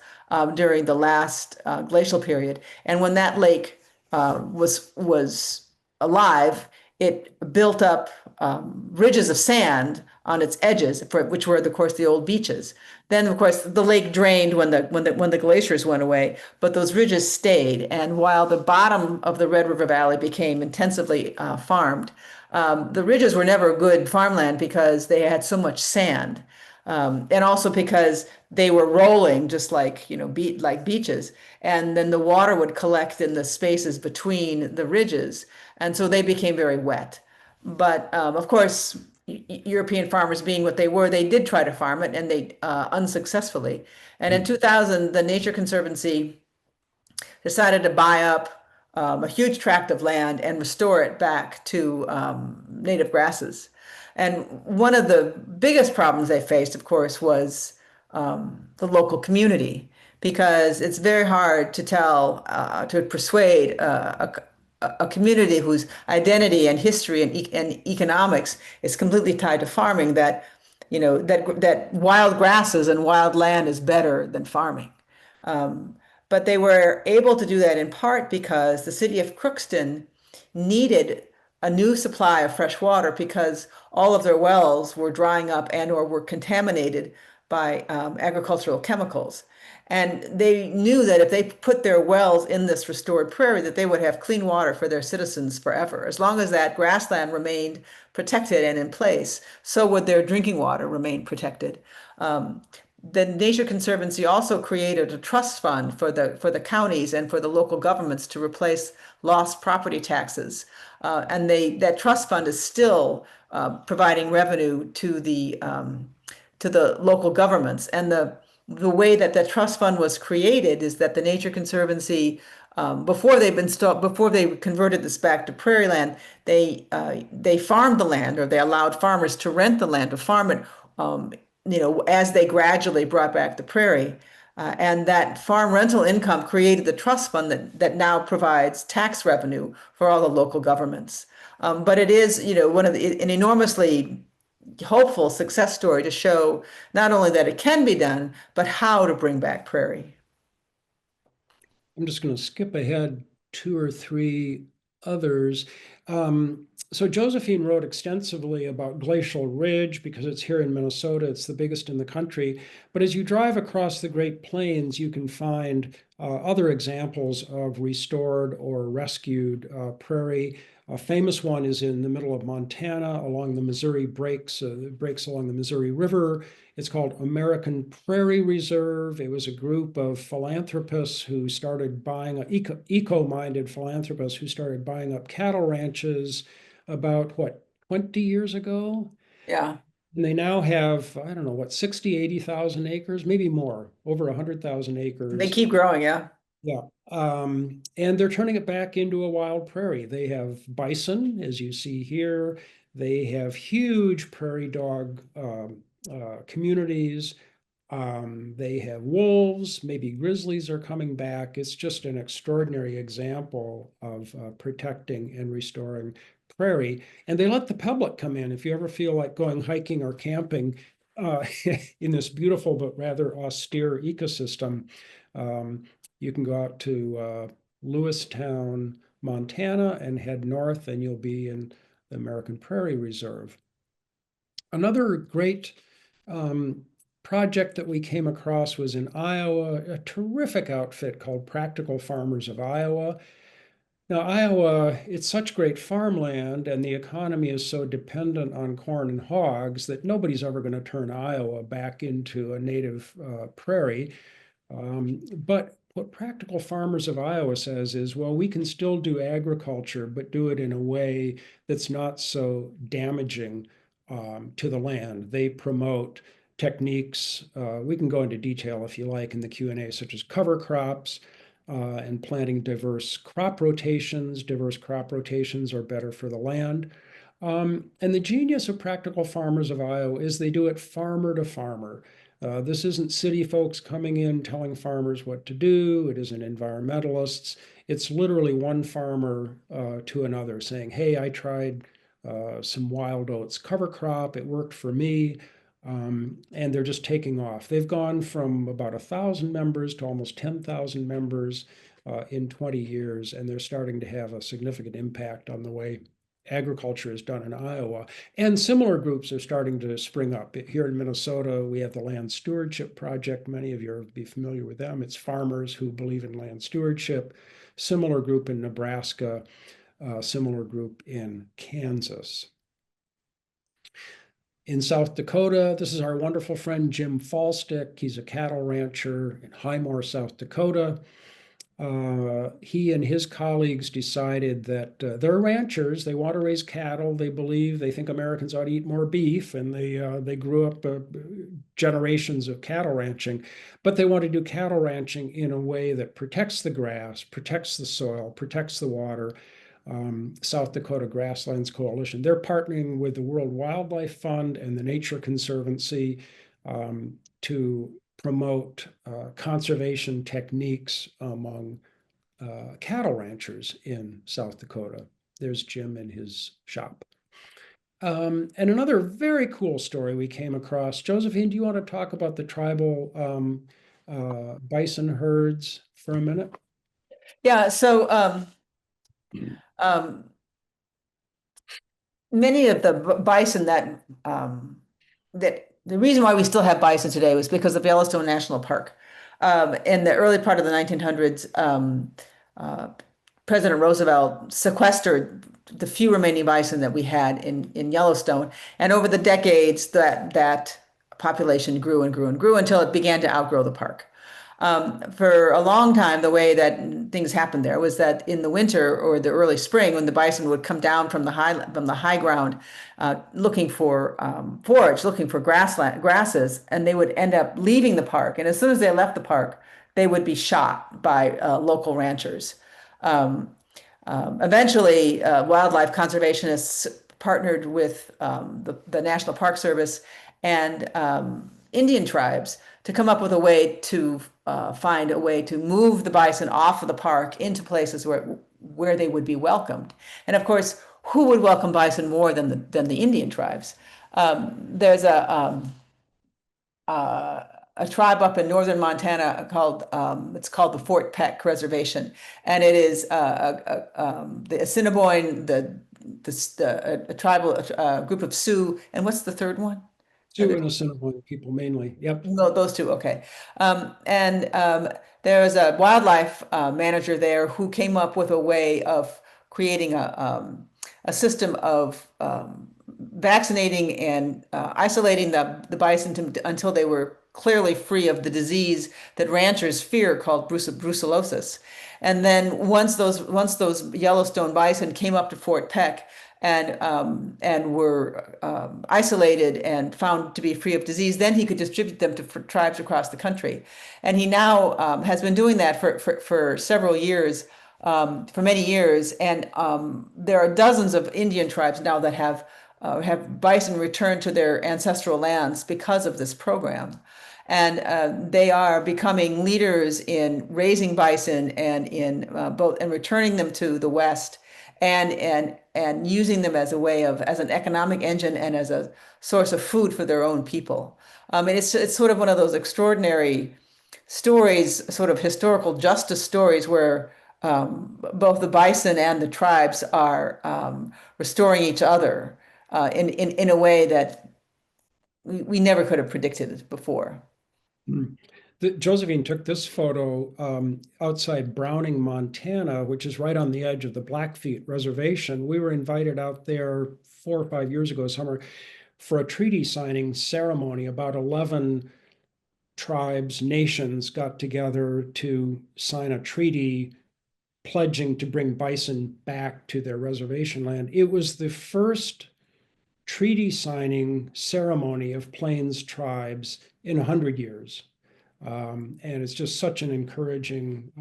during the last glacial period. And when that lake was alive, it built up ridges of sand on its edges, which were, of course, the old beaches. Then, of course, the lake drained when the glaciers went away, but those ridges stayed. And while the bottom of the Red River Valley became intensively farmed, the ridges were never good farmland because they had so much sand. And also because they were rolling just like, like beaches. And then the water would collect in the spaces between the ridges. And so they became very wet. But of course, European farmers being what they were, they did try to farm it and they unsuccessfully. And in 2000, the Nature Conservancy decided to buy up a huge tract of land and restore it back to native grasses. And one of the biggest problems they faced, of course, was the local community, because it's very hard to to persuade a community whose identity and history and economics is completely tied to farming that, that wild grasses and wild land is better than farming. But they were able to do that in part because the city of Crookston needed a new supply of fresh water because all of their wells were drying up and or were contaminated by agricultural chemicals. And they knew that if they put their wells in this restored prairie, that they would have clean water for their citizens forever. As long as that grassland remained protected and in place, so would their drinking water remain protected. The Nature Conservancy also created a trust fund for the counties and for the local governments to replace lost property taxes, and that trust fund is still providing revenue to the local governments. And the way that the trust fund was created is that the Nature Conservancy, before they converted this back to prairie land, they farmed the land, or they allowed farmers to rent the land to farm it. As they gradually brought back the prairie. And that farm rental income created the trust fund that now provides tax revenue for all the local governments. But it is, an enormously hopeful success story to show not only that it can be done, but how to bring back prairie. I'm just going to skip ahead two or three others. So Josephine wrote extensively about Glacial Ridge because it's here in Minnesota. It's the biggest in the country. But as you drive across the Great Plains, you can find other examples of restored or rescued prairie. A famous one is in the middle of Montana along the Missouri breaks along the Missouri River. It's called American Prairie Reserve. It was a group of philanthropists who started buying, eco-minded philanthropists who started buying up cattle ranches about, 20 years ago? Yeah, And they now have, I don't know, 60, 80,000 acres, maybe more, over 100,000 they acres. keep growing. Yeah. Yeah. And they're turning it back into a wild prairie. They have bison, as you see here. They have huge prairie dog communities. They have wolves, maybe grizzlies are coming back. It's just an extraordinary example of protecting and restoring prairie. And they let the public come in. If you ever feel like going hiking or camping in this beautiful but rather austere ecosystem, you can go out to Lewistown, Montana, and head north, and you'll be in the American Prairie Reserve. Another great project that we came across was in Iowa, a terrific outfit called Practical Farmers of Iowa. Now, Iowa, it's such great farmland and the economy is so dependent on corn and hogs that nobody's ever going to turn Iowa back into a native prairie. But what Practical Farmers of Iowa says is, well, we can still do agriculture, but do it in a way that's not so damaging to the land. They promote techniques, we can go into detail if you like in the Q&A, such as cover crops and planting diverse crop rotations. Diverse crop rotations are better for the land. And the genius of Practical Farmers of Iowa is they do it farmer to farmer. This isn't city folks coming in telling farmers what to do. It isn't environmentalists. It's literally one farmer to another saying, hey, I tried some wild oats cover crop. It worked for me. And they're just taking off. They've gone from about 1,000 members to almost 10,000 members in 20 years, and they're starting to have a significant impact on the way agriculture is done in Iowa. And similar groups are starting to spring up. Here in Minnesota, we have the Land Stewardship Project. Many of you will be familiar with them. It's farmers who believe in land stewardship. Similar group in Nebraska, similar group in Kansas. In South Dakota, this is our wonderful friend Jim Fallstick. He's a cattle rancher in Highmore, South Dakota. He and his colleagues decided that they're ranchers. They want to raise cattle. They think Americans ought to eat more beef, and they grew up generations of cattle ranching, but they want to do cattle ranching in a way that protects the grass, protects the soil, protects the water. South Dakota Grasslands Coalition. They're partnering with the World Wildlife Fund and the Nature Conservancy to promote conservation techniques among cattle ranchers in South Dakota. There's Jim in his shop. And another very cool story we came across. Josephine, do you want to talk about the tribal bison herds for a minute? Yeah, so many of the bison that the reason why we still have bison today was because of Yellowstone National Park. In the early part of the 1900s, President Roosevelt sequestered the few remaining bison that we had in Yellowstone, and over the decades, that population grew and grew and grew until it began to outgrow the park. For a long time, the way that things happened there was that in the winter or the early spring, when the bison would come down from the high ground, looking for forage, looking for grasses, and they would end up leaving the park. And as soon as they left the park, they would be shot by local ranchers. Eventually, wildlife conservationists partnered with the National Park Service and Indian tribes to come up with a way to find a way to move the bison off of the park into places where they would be welcomed. And of course, who would welcome bison more than the Indian tribes? There's a tribe up in northern Montana called it's called the Fort Peck Reservation, and it is the Assiniboine, a tribal group of Sioux, and what's the third one? Sioux and Assiniboine people mainly. Yep. No, those two. Okay. There was a wildlife manager there who came up with a way of creating a system of vaccinating and isolating the bison until they were clearly free of the disease that ranchers fear called brucellosis. And then once those Yellowstone bison came up to Fort Peck and were isolated and found to be free of disease, then he could distribute them to tribes across the country. And he now has been doing that for several years, for many years. And there are dozens of Indian tribes now that have bison returned to their ancestral lands because of this program. And they are becoming leaders in raising bison and in both and returning them to the West and using them as a way as an economic engine and as a source of food for their own people. And it's sort of one of those extraordinary stories, sort of historical justice stories where both the bison and the tribes are restoring each other in a way that we never could have predicted before. Josephine took this photo outside Browning, Montana, which is right on the edge of the Blackfeet Reservation. We were invited out there 4 or 5 years ago, summer, for a treaty signing ceremony. About 11 tribes, nations got together to sign a treaty pledging to bring bison back to their reservation land. It was the first treaty signing ceremony of Plains tribes in 100 years. And it's just such an encouraging,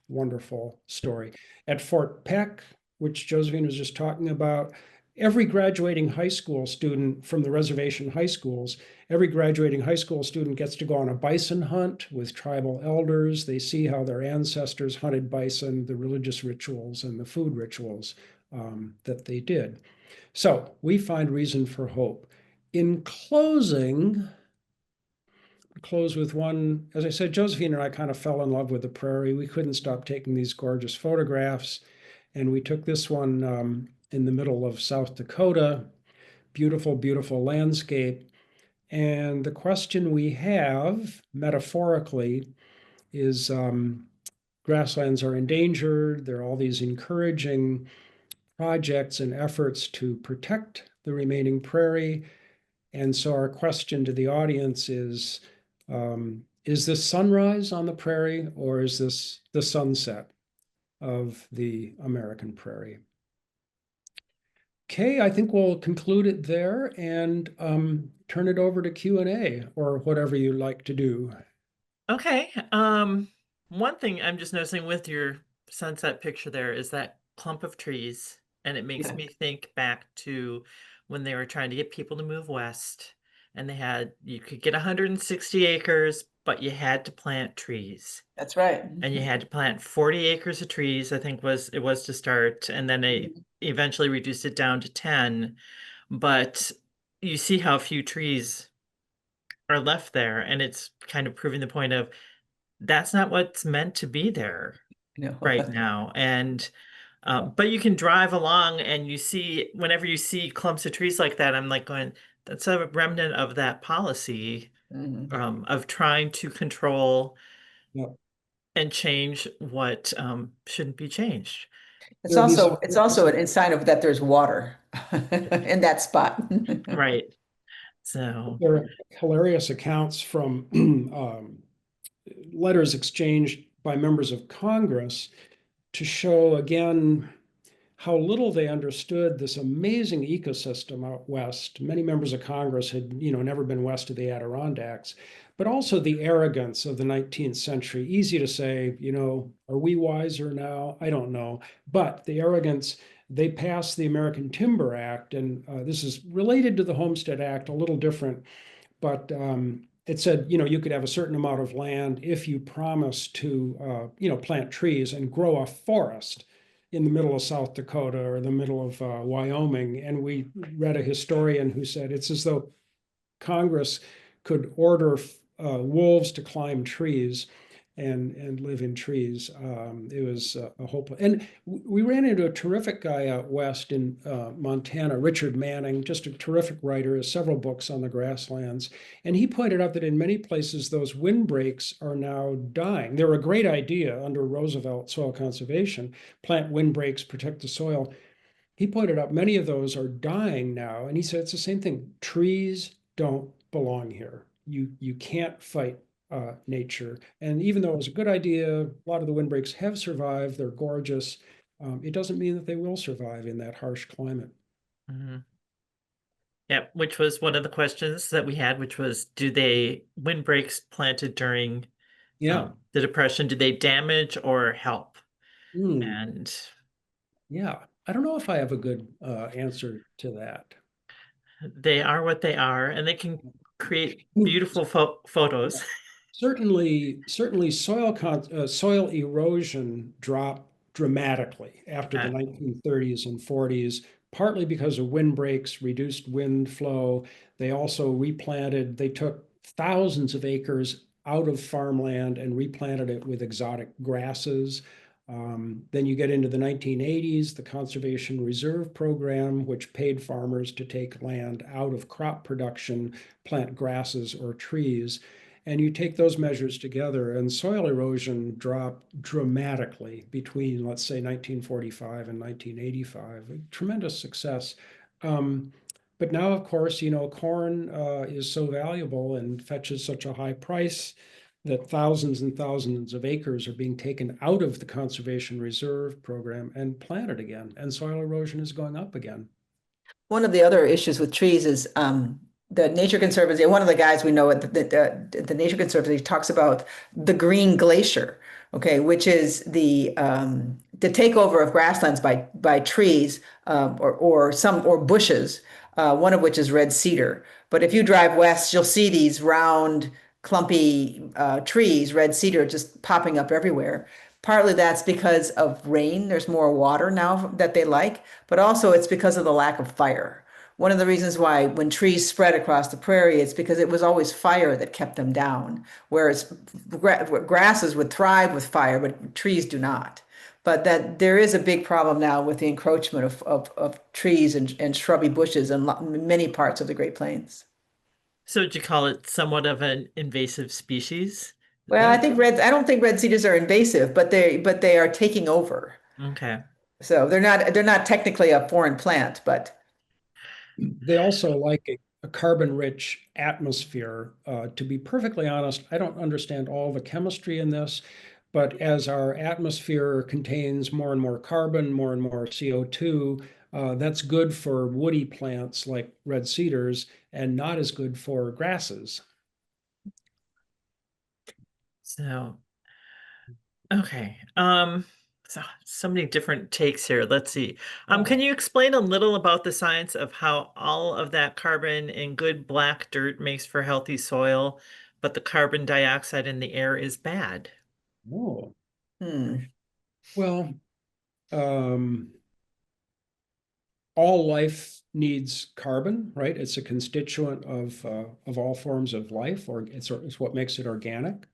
wonderful story. At Fort Peck, which Josephine was just talking about, every graduating high school student from the reservation high schools, every graduating high school student gets to go on a bison hunt with tribal elders. They see how their ancestors hunted bison, the religious rituals and the food rituals that they did. So we find reason for hope. In closing, close with one, as I said, Josephine and I kind of fell in love with the prairie. We couldn't stop taking these gorgeous photographs. And we took this one in the middle of South Dakota. Beautiful, beautiful landscape. And the question we have, metaphorically, is grasslands are endangered. There are all these encouraging projects and efforts to protect the remaining prairie. And so our question to the audience is this sunrise on the prairie, or is this the sunset of the American prairie? Okay, I think we'll conclude it there and turn it over to Q&A or whatever you like to do. Okay. One thing I'm just noticing with your sunset picture there is that clump of trees, and it makes Yeah, me think back to when they were trying to get people to move west, and you could get 160 acres, but you had to plant trees. that's right. And you had to plant 40 acres of trees, I think it was to start, and then they eventually reduced it down to 10. But you see how few trees are left there, and it's kind of proving the point of that's not what's meant to be there No. right now. And but you can drive along and you see whenever you see clumps of trees like that, I'm like going, that's a remnant of that policy Mhm. of trying to control Yeah. and change what shouldn't be changed. There are these It's also an sign of that there's water in that spot. Right. So, there are hilarious accounts from letters exchanged by members of Congress to show again how little they understood this amazing ecosystem out west. Many members of Congress had, never been west of the Adirondacks, but also the arrogance of the 19th century. Easy to say, are we wiser now? I don't know. But the arrogance, they passed the American Timber Act, and this is related to the Homestead Act, a little different, but it said, you could have a certain amount of land if you promise to, plant trees and grow a forest in the middle of South Dakota or the middle of Wyoming. And we read a historian who said it's as though Congress could order wolves to climb trees and live in trees. It was a hope. And we ran into a terrific guy out west in Montana, Richard Manning, just a terrific writer, has several books on the grasslands. And he pointed out that in many places, those windbreaks are now dying. They were a great idea under Roosevelt soil conservation, plant windbreaks, protect the soil. He pointed out many of those are dying now. And he said it's the same thing. Trees don't belong here. You can't fight nature. And even though it was a good idea, a lot of the windbreaks have survived. They're gorgeous. It doesn't mean that they will survive in that harsh climate. mhm. Yeah, which was one of the questions that we had, which was, do they windbreaks planted during Yeah. the Depression, do they damage or help? Mm, And yeah. I don't know if I have a good answer to that. they are what they are, and they can create beautiful photos. Certainly, soil erosion dropped dramatically after the Uh, 1930s and 40s, partly because of windbreaks, reduced wind flow. They also replanted, they took thousands of acres out of farmland and replanted it with exotic grasses. Then you get into the 1980s, the Conservation Reserve Program, which paid farmers to take land out of crop production, plant grasses or trees. And you take those measures together, and soil erosion dropped dramatically between, let's say, 1945 and 1985. A tremendous success. But now, of course, corn is so valuable and fetches such a high price that thousands and thousands of acres are being taken out of the Conservation Reserve Program and planted again, and soil erosion is going up again. One of the other issues with trees is the Nature Conservancy. One of the guys we know at the Nature Conservancy talks about the green glacier, okay, which is the takeover of grasslands by trees or bushes, one of which is red cedar. But if you drive west, you'll see these round, clumpy trees, red cedar, just popping up everywhere. Partly that's because of rain. There's more water now that they like, but also it's because of the lack of fire. One of the reasons why when trees spread across the prairie, it's because it was always fire that kept them down, whereas grasses would thrive with fire, but trees do not. But that there is a big problem now with the encroachment of trees and shrubby bushes in many parts of the Great Plains. so would you call it somewhat of an invasive species Well, then? I don't think red cedars are invasive, but they are taking over. Okay. So they're not technically a foreign plant, but They also like a carbon-rich atmosphere. To be perfectly honest, I don't understand all the chemistry in this, but as our atmosphere contains more and more carbon, more and more CO2, that's good for woody plants like red cedars and not as good for grasses. So, okay. So many different takes here. Let's see. Can you explain a little about the science of how all of that carbon in good black dirt makes for healthy soil, but the carbon dioxide in the air is bad? Oh, Hmm. well, um, all life needs carbon, right? It's a constituent of all forms of life, or it's what makes it organic.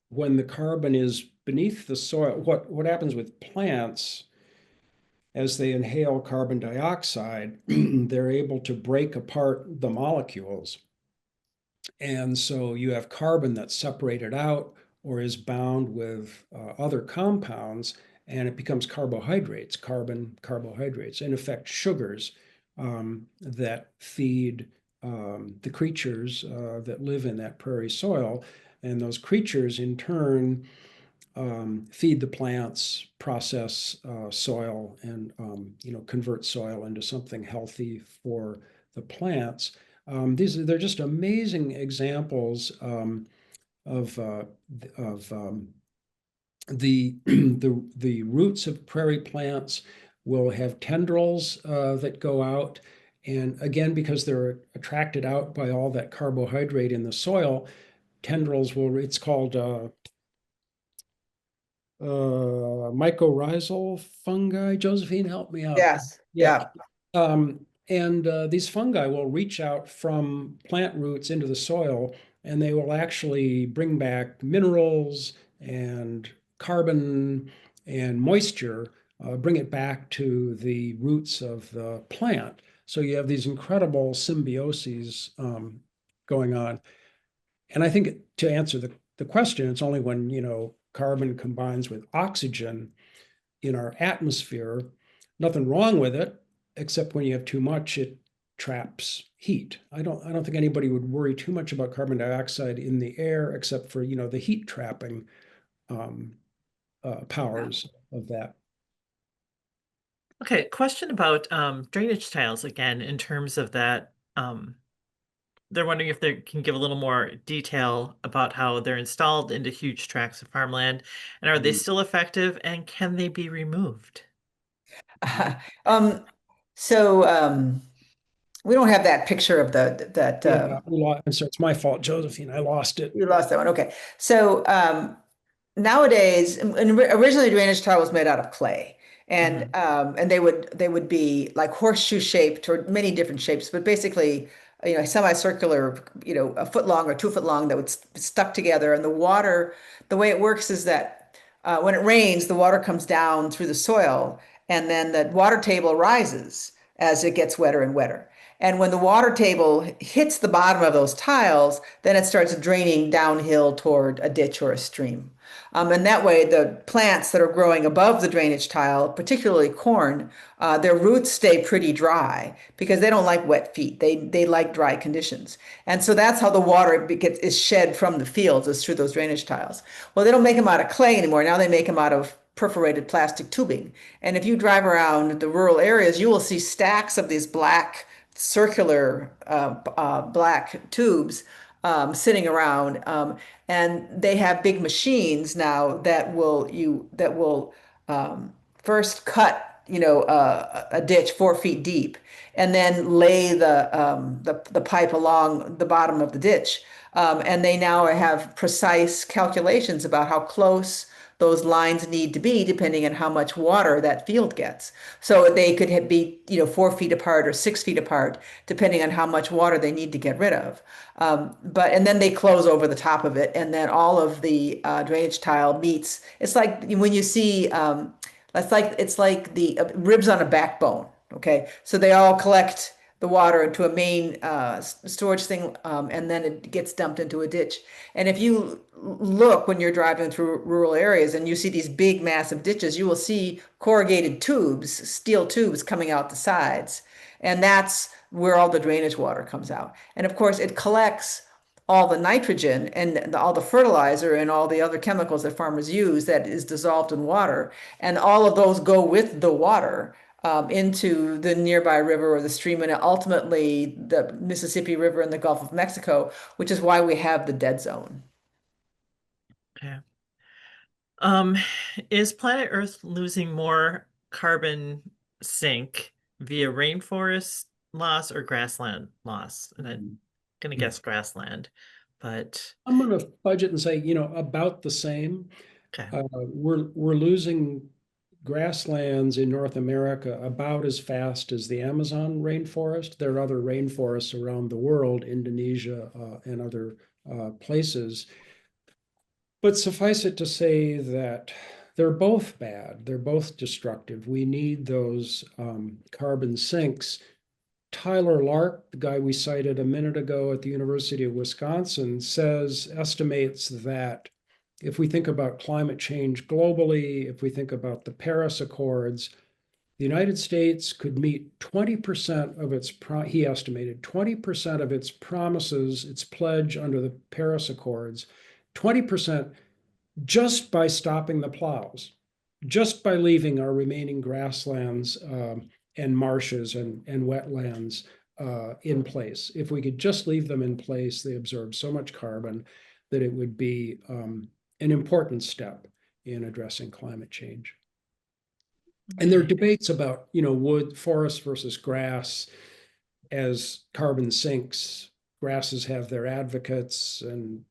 When the carbon is beneath the soil, what happens with plants as they inhale carbon dioxide, they're able to break apart the molecules. And so you have carbon that's separated out or is bound with other compounds, and it becomes carbohydrates, carbohydrates, in effect, sugars that feed the creatures that live in that prairie soil. And those creatures, in turn, feed the plants, process soil, and convert soil into something healthy for the plants. They're just amazing examples of the, the roots of prairie plants will have tendrils that go out. And again, because they're attracted out by all that carbohydrate in the soil, tendrils will, it's called mycorrhizal fungi. Josephine, help me out. Yes. Yeah. Yeah. And these fungi will reach out from plant roots into the soil, and they will actually bring back minerals and carbon and moisture, bring it back to the roots of the plant. So you have these incredible symbioses going on. And I think to answer the question, it's only when, carbon combines with oxygen in our atmosphere, nothing wrong with it, except when you have too much, it traps heat. I don't think anybody would worry too much about carbon dioxide in the air, except for, the heat trapping um, powers of that. Okay, question about drainage tiles again in terms of that. They're wondering if they can give a little more detail about how they're installed into huge tracts of farmland, and are they still effective, and can they be removed? Um, so we don't have that picture of that Yeah, so it's my fault, Josephine. I lost it. you lost that one. Okay. So nowadays, and originally drainage tile was made out of clay, and they would be like horseshoe shaped or many different shapes, but basically, semicircular, a foot long or 2 foot long that would stuck together. And the way it works is that when it rains, the water comes down through the soil, and then the water table rises as it gets wetter and wetter. And when the water table hits the bottom of those tiles, then it starts draining downhill toward a ditch or a stream. And that way, the plants that are growing above the drainage tile, particularly corn, their roots stay pretty dry because they don't like wet feet. They like dry conditions. And so that's how the water is shed from the fields, is through those drainage tiles. Well, they don't make them out of clay anymore. Now they make them out of perforated plastic tubing. And if you drive around the rural areas, you will see stacks of these black circular black tubes sitting around, and they have big machines now that will first cut a ditch 4 feet deep, and then lay the pipe along the bottom of the ditch. And they now have precise calculations about how close those lines need to be depending on how much water that field gets. So they could be, 4 feet apart or 6 feet apart, depending on how much water they need to get rid of. And then they close over the top of it, and then all of the drainage tile meets. It's like when you see, it's like the ribs on a backbone. Okay, so they all collect the water into a main storage thing, and then it gets dumped into a ditch. And if you look when you're driving through rural areas and you see these big, massive ditches, you will see corrugated tubes, steel tubes coming out the sides. And that's where all the drainage water comes out. And of course, it collects all the nitrogen and all the fertilizer and all the other chemicals that farmers use that is dissolved in water. And all of those go with the water into the nearby river or the stream, and ultimately the Mississippi River and the Gulf of Mexico, which is why we have the dead zone. Okay. Um, is planet Earth losing more carbon sink via rainforest loss or grassland loss? And I'm gonna guess grassland, but I'm going to budget and say, about the same. okay. We're losing grasslands in North America about as fast as the Amazon rainforest. There are other rainforests around the world, Indonesia and other places. But suffice it to say that they're both bad. They're both destructive. We need those carbon sinks. Tyler Lark, the guy we cited a minute ago at the University of Wisconsin, estimates that if we think about climate change globally, if we think about the Paris Accords, the United States could meet 20% of he estimated 20% of its promises, its pledge under the Paris Accords, 20% just by stopping the plows, just by leaving our remaining grasslands and marshes and wetlands in place. If we could just leave them in place, they absorb so much carbon that it would be an important step in addressing climate change. And there are debates about, wood, forest versus grass as carbon sinks. Grasses have their advocates, and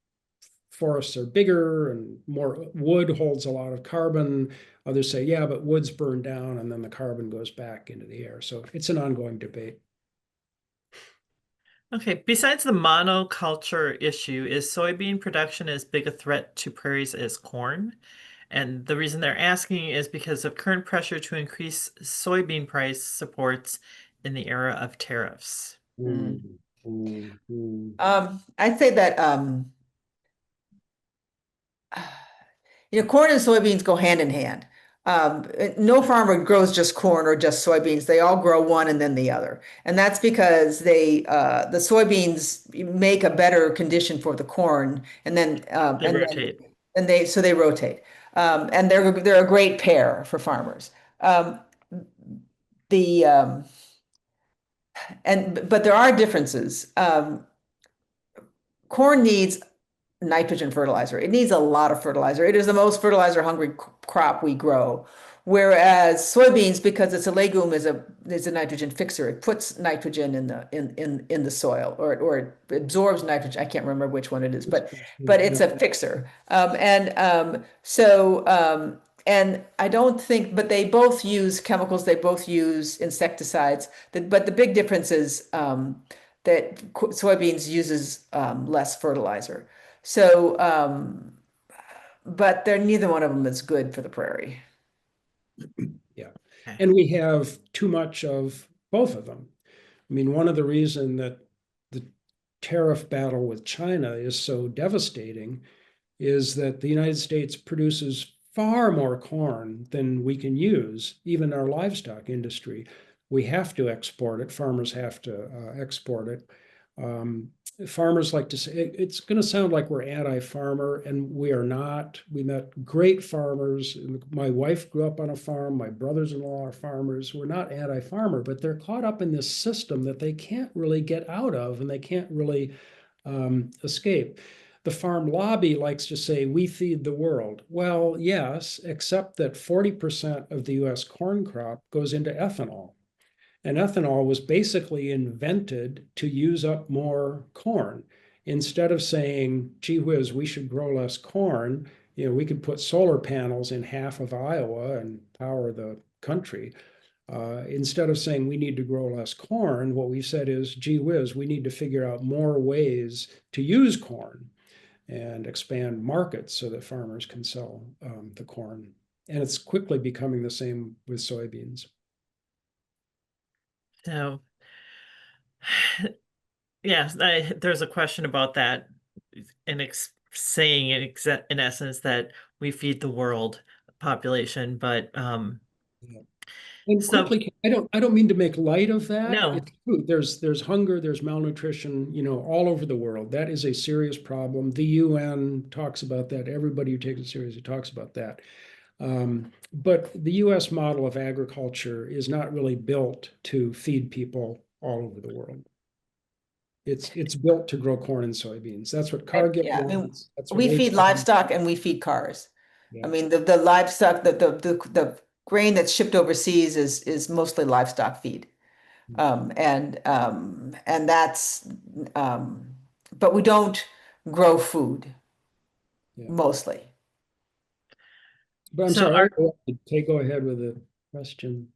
forests are bigger and more wood holds a lot of carbon. Others say, yeah, but wood's burned down and then the carbon goes back into the air. So it's an ongoing debate. Okay, besides the monoculture issue, is soybean production as big a threat to prairies as corn? And the reason they're asking is because of current pressure to increase soybean price supports in the era of tariffs. Mm. Mm, mm. I'd say that corn and soybeans go hand in hand. No farmer grows just corn or just soybeans. They all grow one and then the other, and that's because the soybeans make a better condition for the corn, and then They rotate. they rotate, and they're a great pair for farmers. The and But there are differences. Corn needs nitrogen fertilizer. It needs a lot of fertilizer. It is the most fertilizer hungry crop we grow. Whereas soybeans, because it's a legume, is a nitrogen fixer. It puts nitrogen in the soil, or it absorbs nitrogen. I can't remember which one it is, but it's a fixer. And I don't think, but they both use chemicals. They both use insecticides. But the big difference is that soybeans uses less fertilizer. So, but neither one of them is good for the prairie. Yeah. Okay. And we have too much of both of them. I mean, one of the reasons that the tariff battle with China is so devastating is that the United States produces far more corn than we can use, even our livestock industry. We have to export it. Farmers have to export it. Farmers like to say, it's going to sound like we're anti-farmer, and we are not. We met great farmers. My wife grew up on a farm. My brothers-in-law are farmers. We're not anti-farmer, but they're caught up in this system that they can't really get out of, and they can't really escape. The farm lobby likes to say, we feed the world. Well, yes, except that 40% of the US corn crop goes into ethanol. And ethanol was basically invented to use up more corn. Instead of saying, gee whiz, we should grow less corn, we could put solar panels in half of Iowa and power the country. Instead of saying we need to grow less corn, what we said is, gee whiz, we need to figure out more ways to use corn and expand markets so that farmers can sell the corn. And it's quickly becoming the same with soybeans. So, yeah, there's a question about that, and saying in essence that we feed the world population, but Yeah. And So, quickly, I don't mean to make light of that. no. It's true. There's hunger, there's malnutrition, all over the world. That is a serious problem. The UN talks about that. Everybody who takes it seriously talks about that. But the US model of agriculture is not really built to feed people all over the world. It's built to grow corn and soybeans. That's what Cargill Yeah, I mean, wants. That's what we Hage feed wants. livestock and we feed cars. I Yeah. mean, the livestock, the grain that's shipped overseas is mostly livestock feed. And that's, um, but we don't grow food Yeah. mostly. But I'm So sorry, go ahead with the question.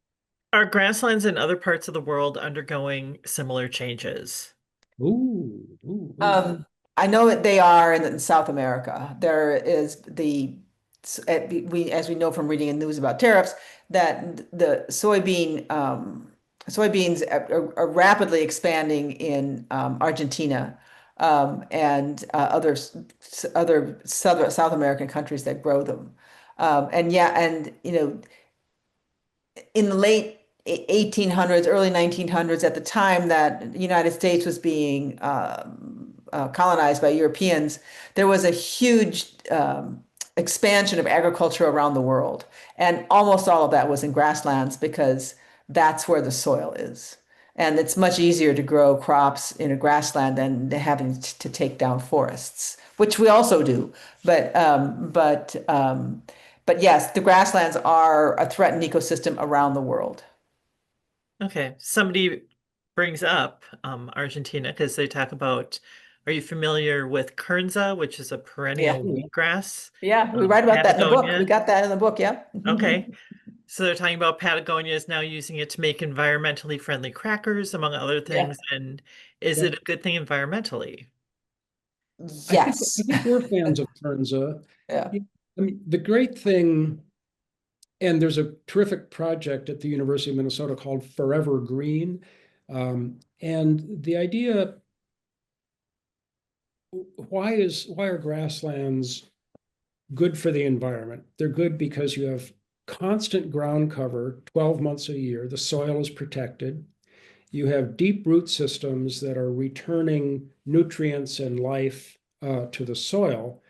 are grasslands in other parts of the world undergoing similar changes? Ooh, ooh, ooh. Um, I know that they are in South America. There is as we know from reading in news about tariffs, that the soybeans are rapidly expanding in Argentina, and other South American countries that grow them. And yeah, and in the late 1800s, early 1900s, at the time that the United States was being colonized by Europeans, there was a huge expansion of agriculture around the world. And almost all of that was in grasslands because that's where the soil is. And it's much easier to grow crops in a grassland than having to take down forests, which we also do. But but yes, the grasslands are a threatened ecosystem around the world. Okay, somebody brings up Argentina because they talk about, are you familiar with Kernza, which is a Yeah. perennial Oh, wheatgrass? Yeah, we write about that in the book. We Patagonia. got that in the book, yeah. Okay, so they're talking about Patagonia is now using it to make environmentally friendly crackers, among other Yeah. things. And is yeah. it a good thing environmentally? I think I Yes. think we're fans of Kernza. Yeah. I mean, the great thing, and there's a terrific project at the University of Minnesota called Forever Green. And the idea, why are grasslands good for the environment? They're good because you have constant ground cover 12 months a year. The soil is protected. You have deep root systems that are returning nutrients and life to the soil.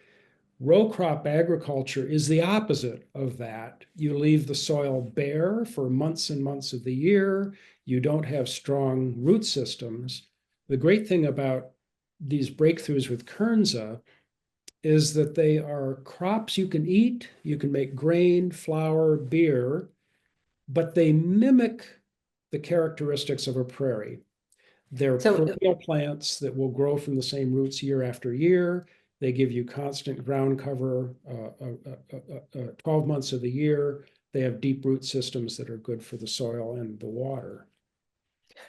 Row crop agriculture is the opposite of that. You leave the soil bare for months and months of the year. You don't have strong root systems. The great thing about these breakthroughs with Kernza is that they are crops you can eat. You can make grain, flour, beer, but they mimic the characteristics of a prairie. They're So, perennial plants that will grow from the same roots year after year. They give you constant ground cover 12 months of the year. They have deep root systems that are good for the soil and the water.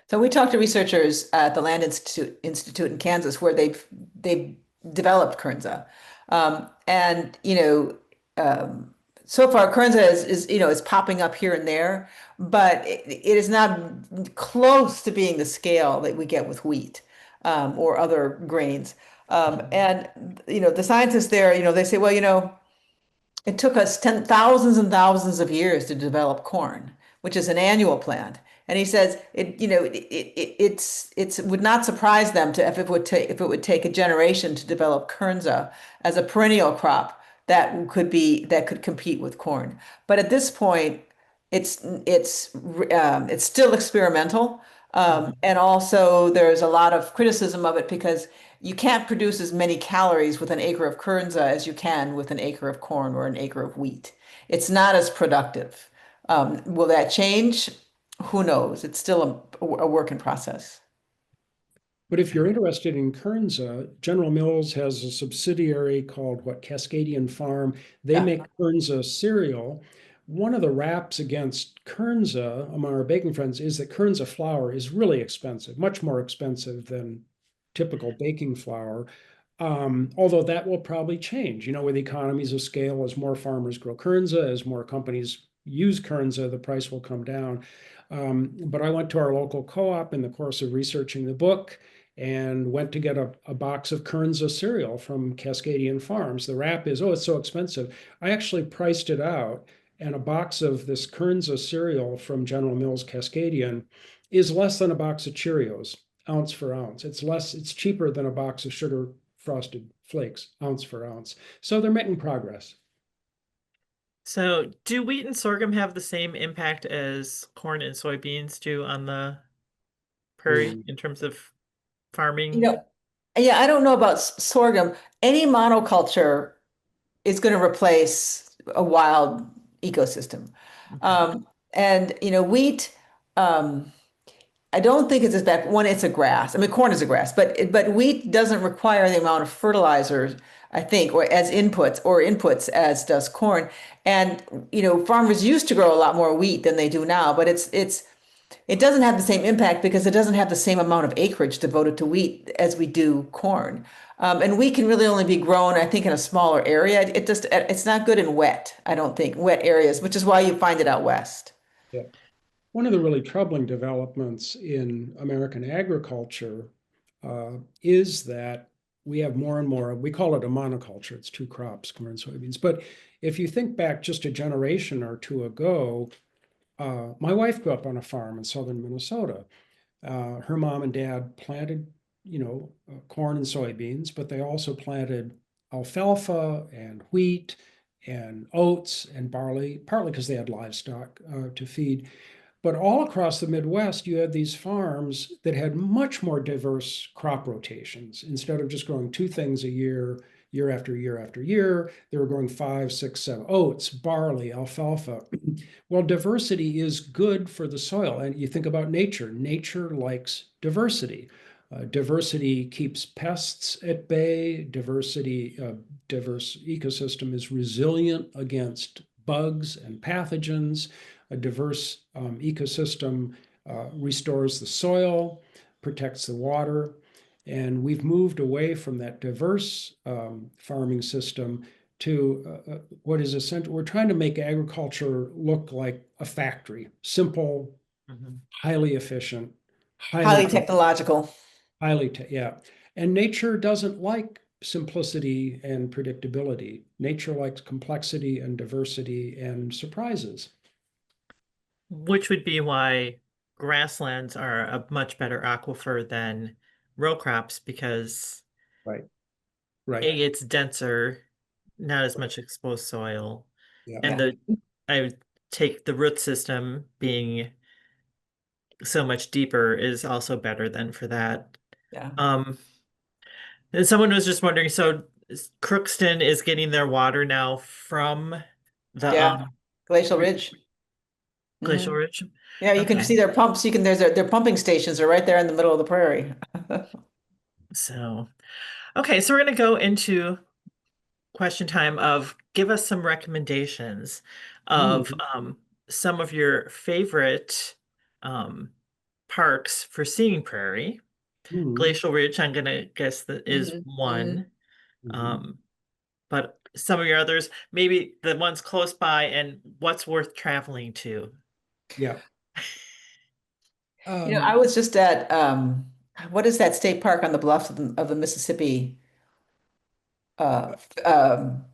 so we talked to researchers at the Land Institute in Kansas where they've developed Kernza. And so far Kernza is popping up here and there, but it is not close to being the scale that we get with wheat, or other grains. And the scientists there, they say, well, it took us thousands and thousands of years to develop corn, which is an annual plant. And he says it would not surprise them to if it would take a generation to develop kernza as a perennial crop that could compete with corn. But at this point, it's still experimental, and also there's a lot of criticism of it because you can't produce as many calories with an acre of kernza as you can with an acre of corn or an acre of wheat. It's not as productive. Will that change? Who knows? It's still a work in process. But if you're interested in Kernza, General Mills has a subsidiary called Cascadian Farm. They Yeah. make Kernza cereal. One of the raps against Kernza among our baking friends is that Kernza flour is really expensive, much more expensive than typical baking flour. Although that will probably change, with economies of scale, as more farmers grow Kernza, as more companies use Kernza, the price will come down. But I went to our local co-op in the course of researching the book and went to get a box of Kernza cereal from Cascadian Farms. The wrap is, oh, it's so expensive. I actually priced it out, And a box of this Kernza cereal from General Mills Cascadian is less than a box of Cheerios, ounce for ounce. It's cheaper than a box of sugar frosted flakes, ounce for ounce. So they're making progress. So, do wheat and sorghum have the same impact as corn and soybeans do on the prairie Mm. in terms of You farming? know, yeah, I don't know about sorghum. Any monoculture is going to replace a wild ecosystem. Okay. Um, and wheat, um, I don't think it's as bad. One, it's a grass. I mean, corn is a grass, but wheat doesn't require the amount of fertilizers, I think, or inputs as does corn. And farmers used to grow a lot more wheat than they do now, but it doesn't have the same impact because it doesn't have the same amount of acreage devoted to wheat as we do corn. And wheat can really only be grown, I think, in a smaller area. It's not good in wet, I don't think, wet areas, which is why you find it out west. Yeah. One of the really troubling developments in American agriculture is that we have more and more, we call it a monoculture, it's two crops, corn and soybeans. But if you think back just a generation or two ago, my wife grew up on a farm in southern Minnesota. Her mom and dad planted, corn and soybeans, but they also planted alfalfa and wheat and oats and barley, partly because they had livestock to feed. But all across the Midwest, you had these farms that had much more diverse crop rotations. Instead of just growing two things a year, year after year after year, they were growing five, six, seven oats, barley, alfalfa. Well, diversity is good for the soil. And you think about nature, nature likes diversity. Diversity keeps pests at bay. Diverse ecosystem is resilient against bugs and pathogens. A diverse ecosystem restores the soil, protects the water. And we've moved away from that diverse farming system to what is essential. We're trying to make agriculture look like a factory, simple, Mhm. highly efficient, highly, Highly technological. yeah. And nature doesn't like simplicity and predictability. Nature likes complexity and diversity and surprises. Which would be why grasslands are a much better aquifer than row crops because Right, right. A, it's denser, not as much exposed soil, Yeah. and Yeah. I would take the root system being so much deeper is also better than for that. Yeah. Um, and someone was just wondering, so Crookston is getting their water now from the Yeah. Glacial Ridge. Glacial Hmm. Ridge? Yeah, you can Okay. see their pumps. Their pumping stations are right there in the middle of the prairie. So, okay, so we're going to go into question time of give us some recommendations of Mm, some of your favorite um, parks for seeing prairie. mm, Glacial Ridge, I'm gonna guess that is Hmm. Hmm. one. mhm. Um, but some of your others, maybe the ones close by and what's worth traveling to. Yeah. I Um, was just at what is that state park on the bluffs of the Mississippi? Uh, um,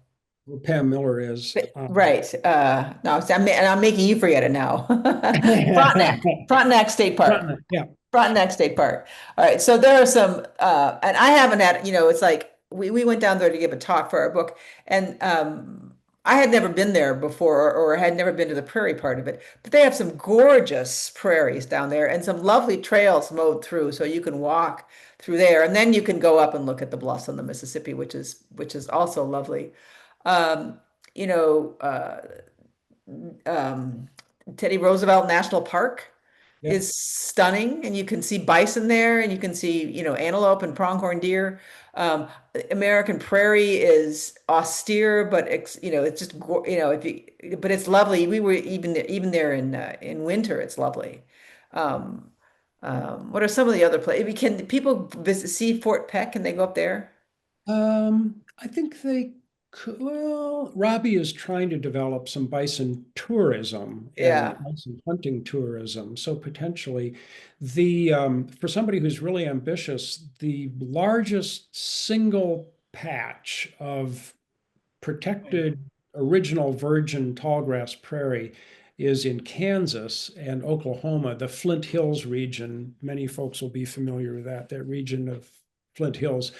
where Pam Miller is. right. No, I'm making you forget it now. Frontenac State Park. Yeah. Frontenac State Park. All right. So there are some, and I haven't had, it's like we went down there to give a talk for our book, and I had never been there before, or had never been to the prairie part of it. But they have some gorgeous prairies down there and some lovely trails mowed through, so you can walk through there, and then you can go up and look at the bluffs on the Mississippi, which is also lovely. Um, you know, um, Teddy Roosevelt National Park Yeah. is stunning, and you can see bison there, and you can see, antelope and pronghorn deer. Um, American Prairie is austere, but it's just but it's lovely. We were even there in winter. It's lovely. Um, what are some of the other places? Can people see Fort Peck? Can they go up there? I think they could, well, Robbie is trying to develop some bison tourism and Yeah. bison hunting tourism. So potentially for somebody who's really ambitious, the largest single patch of protected original virgin tallgrass prairie is in Kansas and Oklahoma, the Flint Hills region. Many folks will be familiar with that region of Flint Hills.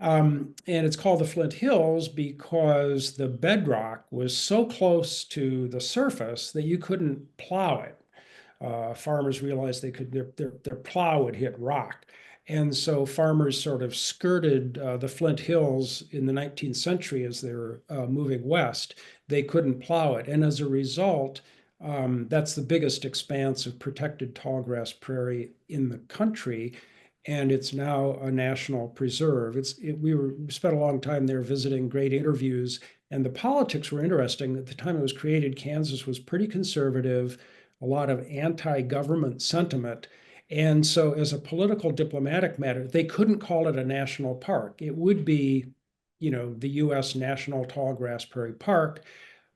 And it's called the Flint Hills because the bedrock was so close to the surface that you couldn't plow it. Farmers realized their plow would hit rock. And so farmers sort of skirted the Flint Hills in the 19th century as they were moving west. They couldn't plow it. And as a result, that's the biggest expanse of protected tallgrass prairie in the country. And it's now a national preserve. We spent a long time there visiting, great interviews, and the politics were interesting. At the time it was created, Kansas was pretty conservative, a lot of anti-government sentiment. And so as a political diplomatic matter, they couldn't call it a national park. It would be, the U.S. National Tallgrass Prairie Park.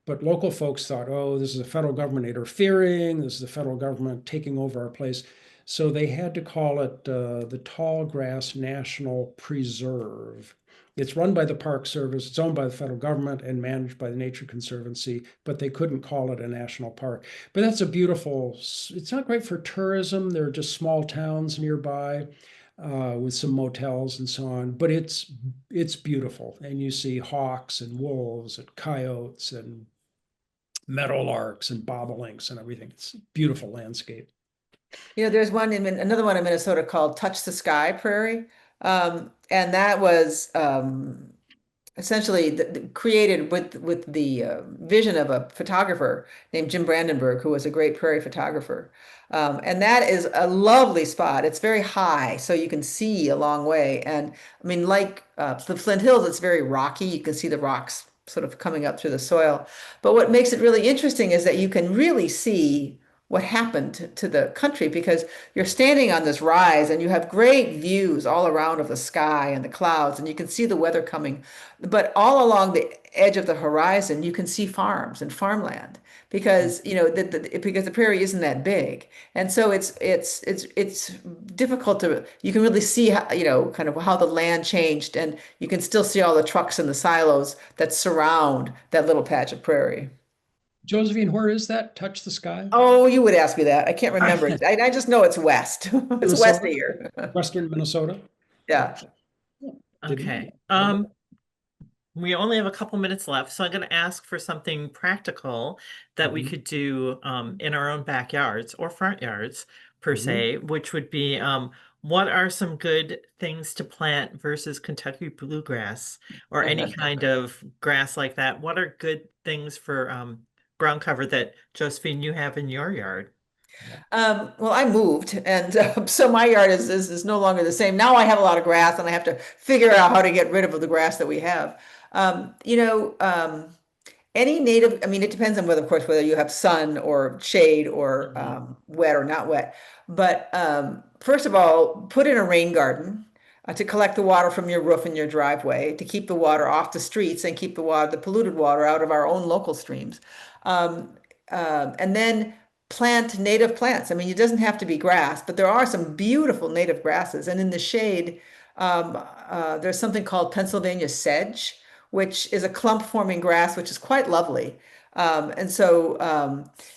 But local folks thought, oh, this is the federal government interfering. This is the federal government taking over our place. So they had to call it the Tallgrass National Preserve. It's run by the Park Service, it's owned by the federal government and managed by the Nature Conservancy, but they couldn't call it a national park. But that's it's not great for tourism. There are just small towns nearby with some motels and so on, but it's beautiful. And you see hawks and wolves and coyotes and meadowlarks and bobolinks and everything. It's a beautiful landscape. There's another one in Minnesota called Touch the Sky Prairie. And that was essentially created with the vision of a photographer named Jim Brandenburg, who was a great prairie photographer. And that is a lovely spot. It's very high, so you can see a long way. And I mean, like the Flint Hills, it's very rocky. You can see the rocks sort of coming up through the soil. But what makes it really interesting is that you can really see what happened to the country, because you're standing on this rise and you have great views all around of the sky and the clouds, and you can see the weather coming. But all along the edge of the horizon, you can see farms and farmland, because because the prairie isn't that big, and so it's difficult to, you can really see how, kind of how the land changed, and you can still see all the trucks and the silos that surround that little patch of prairie. Josephine, where is that? Touch the Sky? Oh, you would ask me that. I can't remember. I just know it's west. It's west of Minnesota? here. Western Minnesota? Yeah. Okay. We only have a couple minutes left, so I'm going to ask for something practical that we could do in our own backyards or front yards, per se, which would be what are some good things to plant versus Kentucky bluegrass or any kind of grass like that? What are good things for ground cover that, Josephine, you have in your yard? Well, I moved, and so my yard is no longer the same. Now I have a lot of grass, and I have to figure out how to get rid of the grass that we have. Um, you know, um, any native, I mean, it depends on whether, of course, whether you have sun or shade or wet or not wet. But first of all, put in a rain garden to collect the water from your roof and your driveway, to keep the water off the streets and keep the polluted water out of our own local streams. Um, and then plant native plants. I mean, it doesn't have to be grass, but there are some beautiful native grasses. And in the shade, there's something called Pennsylvania sedge, which is a clump forming grass, which is quite lovely. And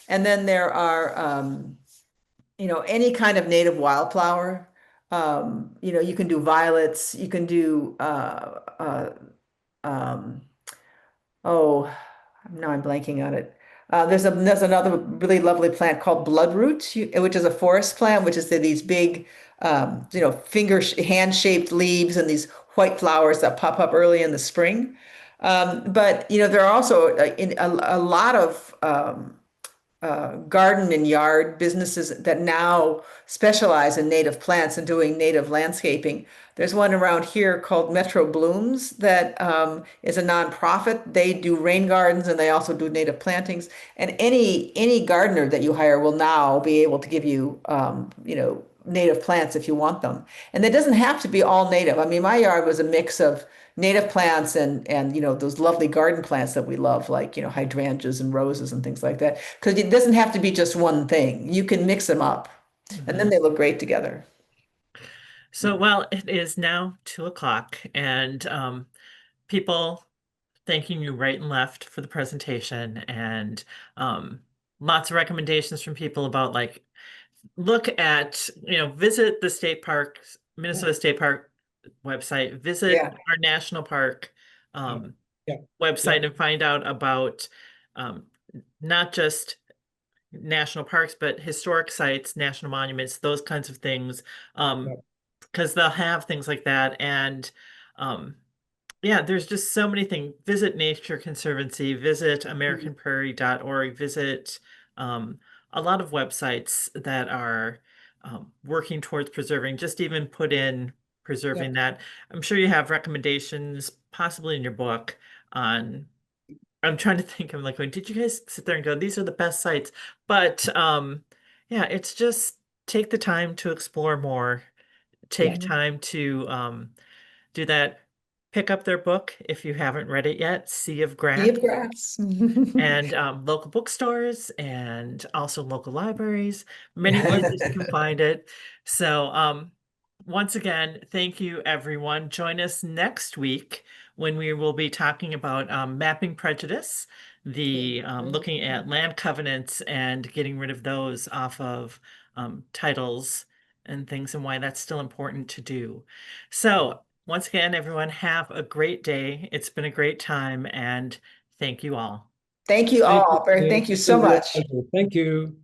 then there are, any kind of native wildflower. You can do violets, you can do, um, oh, now I'm blanking on it. There's another really lovely plant called bloodroot, which is a forest plant, which is these big, hand-shaped leaves and these white flowers that pop up early in the spring. But there are also a lot of garden and yard businesses that now specialize in native plants and doing native landscaping. There's one around here called Metro Blooms that is a nonprofit. They do rain gardens and they also do native plantings. And any gardener that you hire will now be able to give you, native plants if you want them. And it doesn't have to be all native. I mean, my yard was a mix of native plants and those lovely garden plants that we love, like hydrangeas and roses and things like that, because it doesn't have to be just one thing. You can mix them up and then they look great together. So, well, it is now 2 o'clock, and people thanking you right and left for the presentation, and um, lots of recommendations from people about like look at, visit the state park, Minnesota State Park website, visit Yeah. our national park Yeah, um, yeah, yeah, website and find out about um, not just national parks, but historic sites, national monuments, those kinds of things. yeah, Because they'll have things like that. And um, yeah, there's just so many things. Visit Nature Conservancy, visit Mhm. AmericanPrairie.org, visit um, a lot of websites that are working towards preserving, just even put in yeah. preserving that. I'm sure you have recommendations, possibly in your book, on. I'm trying to think. I'm like, going, did you guys sit there and go, these are the best sites? But yeah, it's just take the time to explore more, take Yeah. Mhm. time to do that. Pick up their book if you haven't read it yet, Sea of Sea Grass, of Grass. and local bookstores and also local libraries, many places you can find it. So, once again, thank you, everyone. Join us next week when we will be talking about mapping prejudice, the looking at land covenants and getting rid of those off of titles and things, and why that's still important to do. So, once again, everyone, have a great day. It's been a great time, and thank you all. Thank you Thank you, all. Kay. Thank you It's so been a real much. pleasure. Thank you.